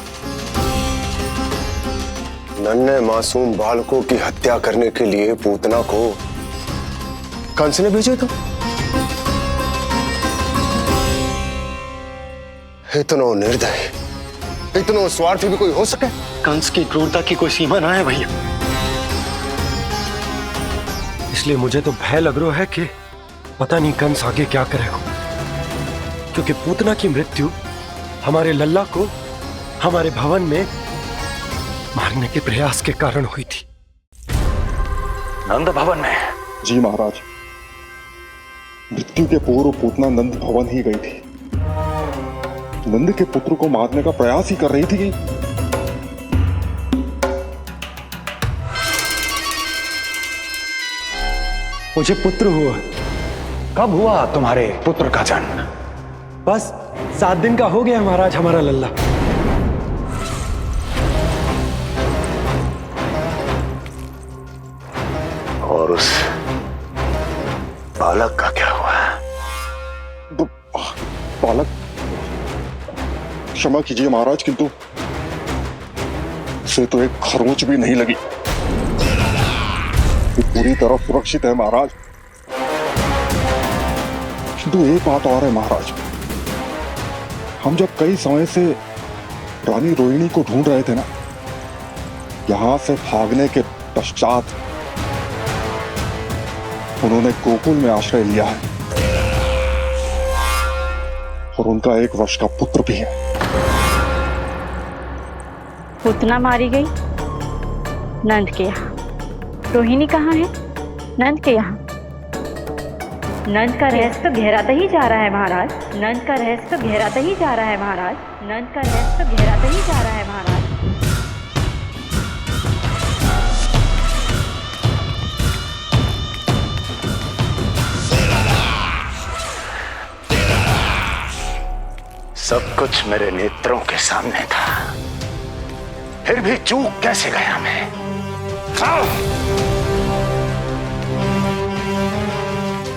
नन्हे मासूम बालकों की हत्या करने के लिए पूतना को कंस ने भेजा था। इतना निर्दयी, इतना स्वार्थी भी कोई हो सके? कंस की क्रूरता की कोई सीमा ना है भैया। इसलिए मुझे तो भय लग रहा है कि पता नहीं कंस आगे क्या करेगा, क्योंकि पूतना की मृत्यु हमारे लल्ला को हमारे भवन में मारने के प्रयास के कारण हुई थी। नंद भवन में? जी महाराज, मृत्यु के पूर्व पूतना नंद भवन ही गई थी। नंद के पुत्र को मारने का प्रयास ही कर रही थी। मुझे पुत्र हुआ। कब हुआ तुम्हारे पुत्र का जन्म? बस 7 दिन का हो गया महाराज हमारा लल्ला। और उस बालक का क्या हुआ? बालक? क्षमा कीजिए महाराज, किंतु उसे तो एक खरोंच भी नहीं लगी। पूरी तरह सुरक्षित है महाराज। किंतु एक बात और है महाराज, हम जब कई समय से रानी रोहिणी को ढूंढ रहे थे ना, यहां से भागने के पश्चात उन्होंने गोकुल में आश्रय लिया है और उनका 1 वर्ष का पुत्र भी है। पूतना मारी गई नंद के यहाँ। रोहिणी कहाँ है? नंद के यहाँ। नंद का रहस्य तो गहराता ही जा रहा है महाराज। नंद का रहस्य तो गहराता ही जा रहा है महाराज। नंद का रहस्य तो गहराता ही जा रहा है महाराज। सब कुछ मेरे नेत्रों के सामने था, फिर भी चूक कैसे गया मैं?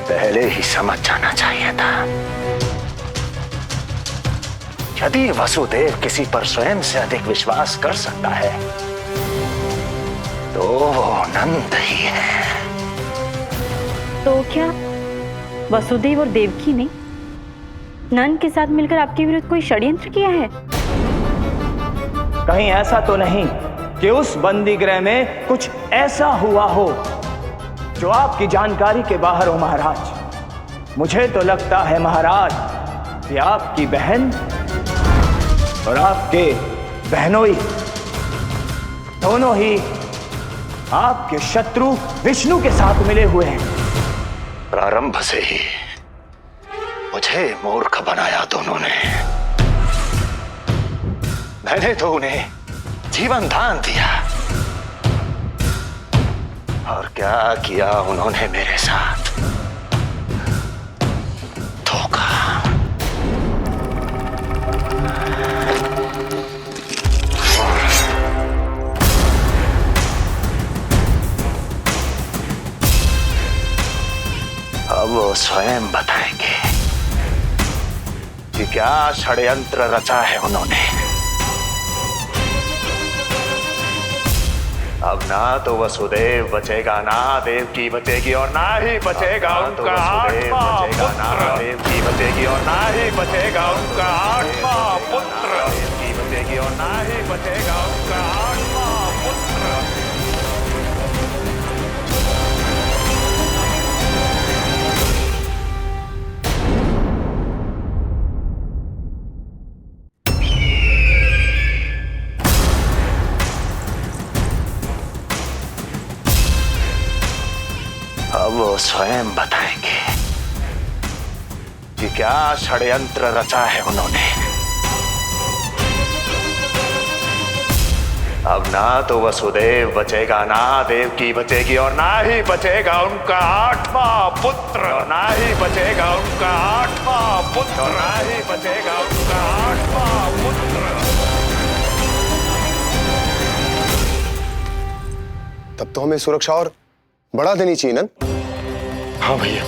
पहले ही समझ जाना चाहिए था। यदि वसुदेव किसी पर स्वयं से अधिक विश्वास कर सकता है तो वो नंद ही है। तो क्या वसुदेव और देवकी ने नंद के साथ मिलकर आपके विरुद्ध कोई षड्यंत्र किया है? कहीं ऐसा तो नहीं कि उस बंदी गृह में कुछ ऐसा हुआ हो जो आपकी जानकारी के बाहर हो महाराज। मुझे तो लगता है महाराज कि आपकी बहन और आपके बहनोई दोनों ही आपके शत्रु विष्णु के साथ मिले हुए हैं। प्रारंभ से ही मुझे मूर्ख बनाया दोनों ने। मैंने तो उन्हें जीवन दान दिया, और क्या किया उन्होंने मेरे साथ? धोखा। अब वो स्वयं बताएंगे कि क्या षड्यंत्र रचा है उन्होंने। अब ना तो वसुदेव बचेगा, ना देवकी बचेगी, और ना ही बचेगा उनका आठवां पुत्र। देवकी बचेगी और ना ही बचेगा उनका आठवां पुत्र। देवकी बचेगी और ना ही बचेगा उनका आठवां पुत्र। अब वो स्वयं बताएंगे कि क्या षड्यंत्र रचा है उन्होंने। अब ना तो वसुदेव बचेगा, ना देवकी बचेगी, और ना ही बचेगा उनका आठवां पुत्र। ना ही बचेगा उनका आठवां पुत्र। ना ही बचेगा उनका आठवां पुत्र। तब तो हमें सुरक्षा और बढ़ा देनी चाहिए नंद। हाँ भैया,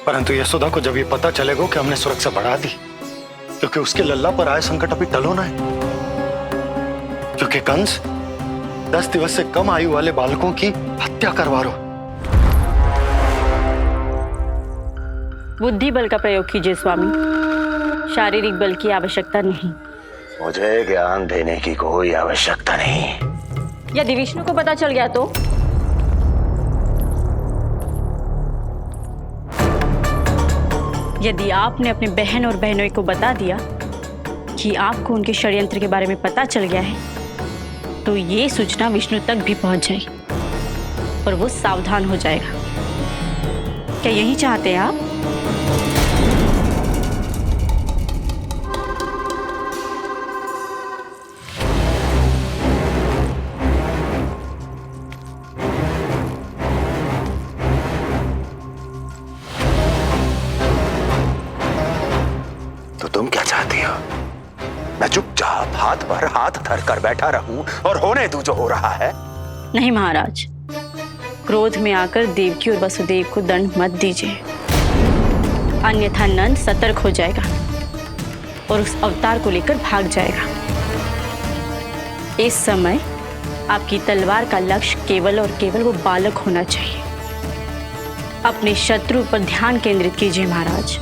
परंतु यशोदा को जब ये पता चलेगा कि हमने सुरक्षा बढ़ा दी, क्योंकि उसके लल्ला पर आए संकट अभी टलोना है। क्योंकि कंस 10 दिवस से कम आयु वाले बालकों की हत्या करवा रहा। बुद्धि बल का प्रयोग कीजिए स्वामी, शारीरिक बल की आवश्यकता नहीं। मुझे ज्ञान देने की कोई आवश्यकता नहीं। यदि विष्णु को पता चल गया तो? यदि आपने अपने बहन और बहनों को बता दिया कि आपको उनके षड्यंत्र के बारे में पता चल गया है, तो ये सूचना विष्णु तक भी पहुंच जाएगी और वो सावधान हो जाएगा। क्या यही चाहते हैं आप? तुम क्या चाहती हो? मैं चुपचाप हाथ पर हाथ धर कर बैठा रहूं और होने दूं जो हो रहा है? नहीं महाराज, क्रोध में आकर देवकी और वसुदेव को दंड मत दीजिए, अन्यथा नंद सतर्क हो जाएगा और उस अवतार को लेकर भाग जाएगा। इस समय आपकी तलवार का लक्ष्य केवल और केवल वो बालक होना चाहिए। अपने शत्रु पर ध्यान केंद्रित कीजिए महाराज।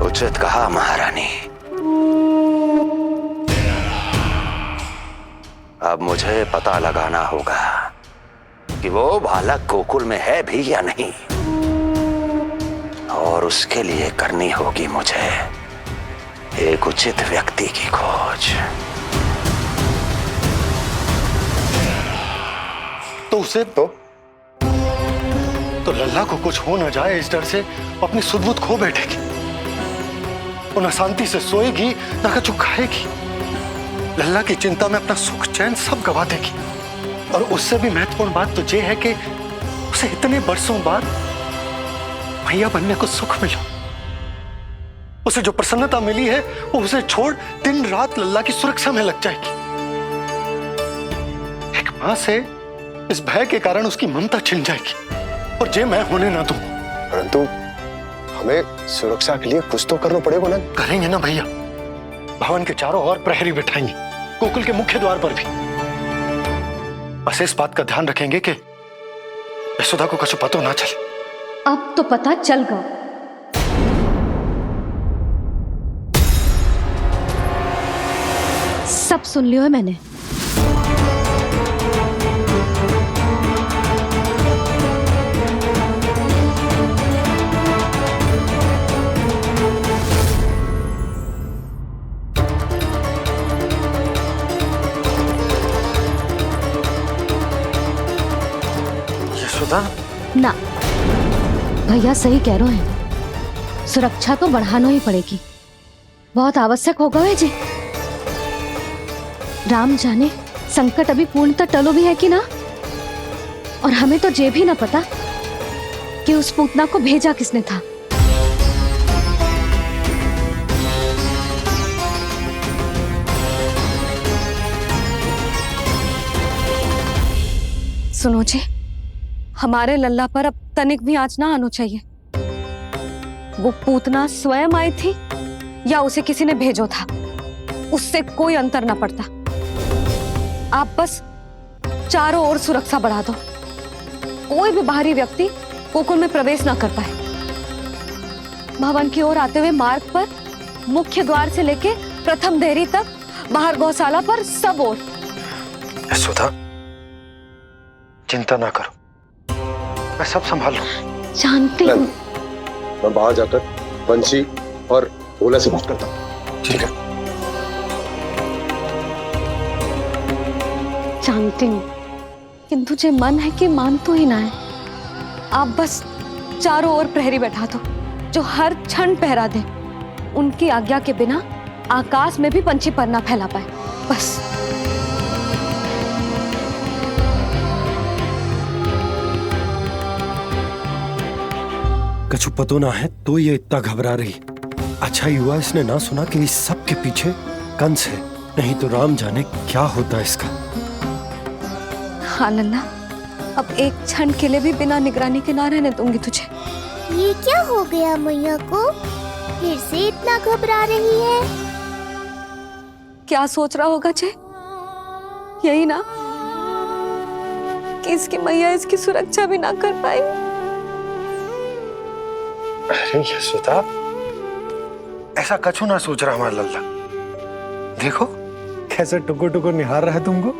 उचित कहा महारानी। अब मुझे पता लगाना होगा कि वो बालक गोकुल में है भी या नहीं, और उसके लिए करनी होगी मुझे एक उचित व्यक्ति की खोज। तो उसे तो लल्ला को कुछ हो न जाए, इस डर से अपनी सुध-बुध खो बैठेगी। वो न शांति से सोएगी, न कछु खाएगी। लल्ला की चिंता में अपना सुख चैन सब गवा देगी। और उससे भी महत्वपूर्ण बात तो ये है कि उसे इतने बरसों बाद भैया बनने को सुख मिला। उसे जो प्रसन्नता मिली है वो उसे छोड़ दिन रात लल्ला की सुरक्षा में लग जाएगी। एक मां से इस भय के कारण उसकी ममता छिन जाएगी, और जे मैं होने ना दूं। परंतु हमें सुरक्षा के लिए कुछ तो करना पड़ेगा ना। करेंगे ना भैया, भवन के चारों ओर प्रहरी बिठाएंगे, गोकुल के मुख्य द्वार पर भी। बस इस बात का ध्यान रखेंगे कि यशोदा को कुछ पता ना चले। अब तो पता चल गया। सब सुन लियो है मैंने। सुधा। ना, भैया सही कह रहे हैं, सुरक्षा तो बढ़ाना ही पड़ेगी, बहुत आवश्यक होगा वे जी। राम जाने संकट अभी पूर्णतः टलो भी है कि ना, और हमें तो ये भी ना पता कि उस पूतना को भेजा किसने था। सुनो जी, हमारे लल्ला पर अब तनिक भी आंच ना आना चाहिए। वो पूतना स्वयं आई थी या उसे किसी ने भेजो था, उससे कोई अंतर ना पड़ता। आप बस चारों ओर सुरक्षा बढ़ा दो, कोई भी बाहरी व्यक्ति गोकुल में प्रवेश ना कर पाए। भवन की ओर आते हुए मार्ग पर मुख्य द्वार से लेके प्रथम देहरी तक, बाहर गौशाला पर, सब ओर। सुधा, चिंता ना करो, मैं सब संभाल लूं। जानती हूँ। मैं बाहर जाकर बंशी और भोला से बात करता हूँ। ठीक है। जानती हूँ, किंतु जे मन है कि मान तो ही ना है। आप बस चारों ओर प्रहरी बैठा दो, जो हर क्षण पहरा दे। उनकी आज्ञा के बिना आकाश में भी पंछी पर ना फैला पाए, बस। कछु पतो ना है तो ये इतना घबरा रही। अच्छा ही हुआ इसने ना सुना कि इस सब के पीछे कंस है, नहीं तो राम जाने क्या होता इसका। हाँ लल्ला, अब एक क्षण के लिए भी बिना निगरानी के ना रहने दूंगी तुझे। ये क्या हो गया मैया को, फिर से इतना घबरा रही है? क्या सोच रहा होगा जे? यही ना कि इसकी मैया इसकी सुरक्षा भी ना कर पाई। अरे यशोदा, ऐसा कछु ना सोच रहा हमारा लल्ला। देखो कैसे टुकुर टुकुर निहार रहा है तुमको।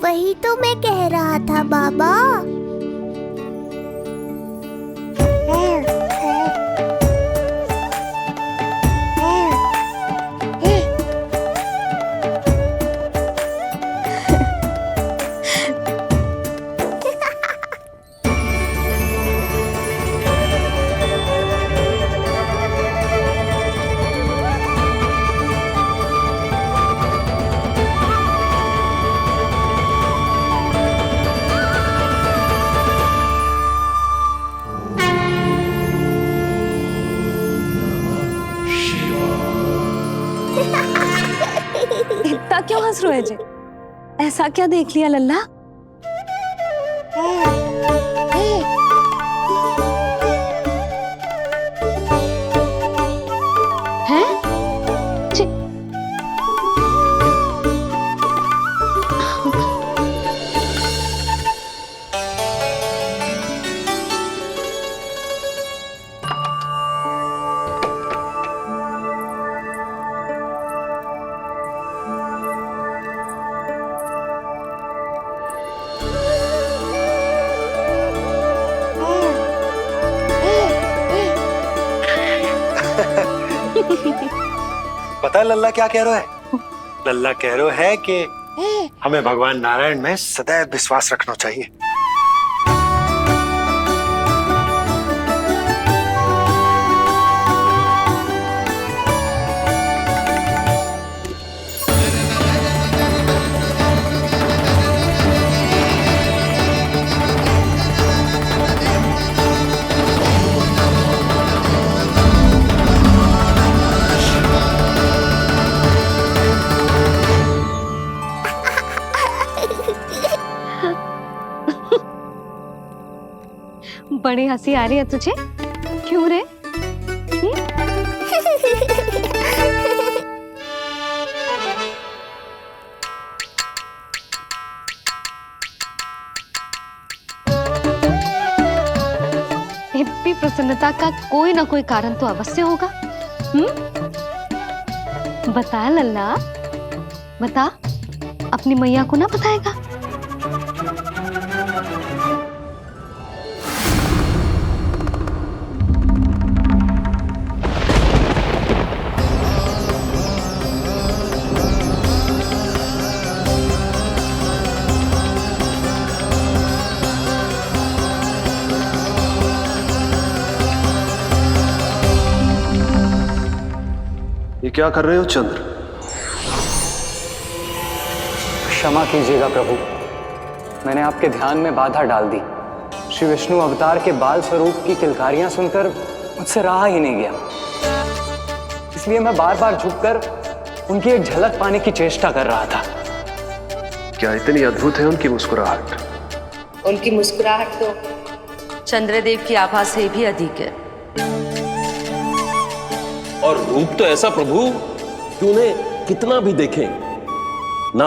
वही तो मैं कह रहा था बाबा। इतना क्यों हंस रहे जे? ऐसा क्या देख लिया लल्ला? हैं? पता है लल्ला क्या कह रहा है? लल्ला कह रहा है कि हमें भगवान नारायण में सदैव विश्वास रखना चाहिए। बड़ी हंसी आ रही है तुझे, क्यों रे? इतनी प्रसन्नता का कोई ना कोई कारण तो अवश्य होगा। बता लल्ला, बता, अपनी मैया को ना बताएगा? ये क्या कर रहे हो चंद्र? क्षमा कीजिएगा प्रभु, मैंने आपके ध्यान में बाधा डाल दी। श्री विष्णु अवतार के बाल स्वरूप की किलकारियां सुनकर मुझसे रहा ही नहीं गया, इसलिए मैं बार बार झुककर उनकी एक झलक पाने की चेष्टा कर रहा था। क्या इतनी अद्भुत है उनकी मुस्कुराहट? उनकी मुस्कुराहट तो चंद्रदेव की आभा से भी अधिक है। और रूप तो ऐसा प्रभु कि उन्हें कितना भी देखें ना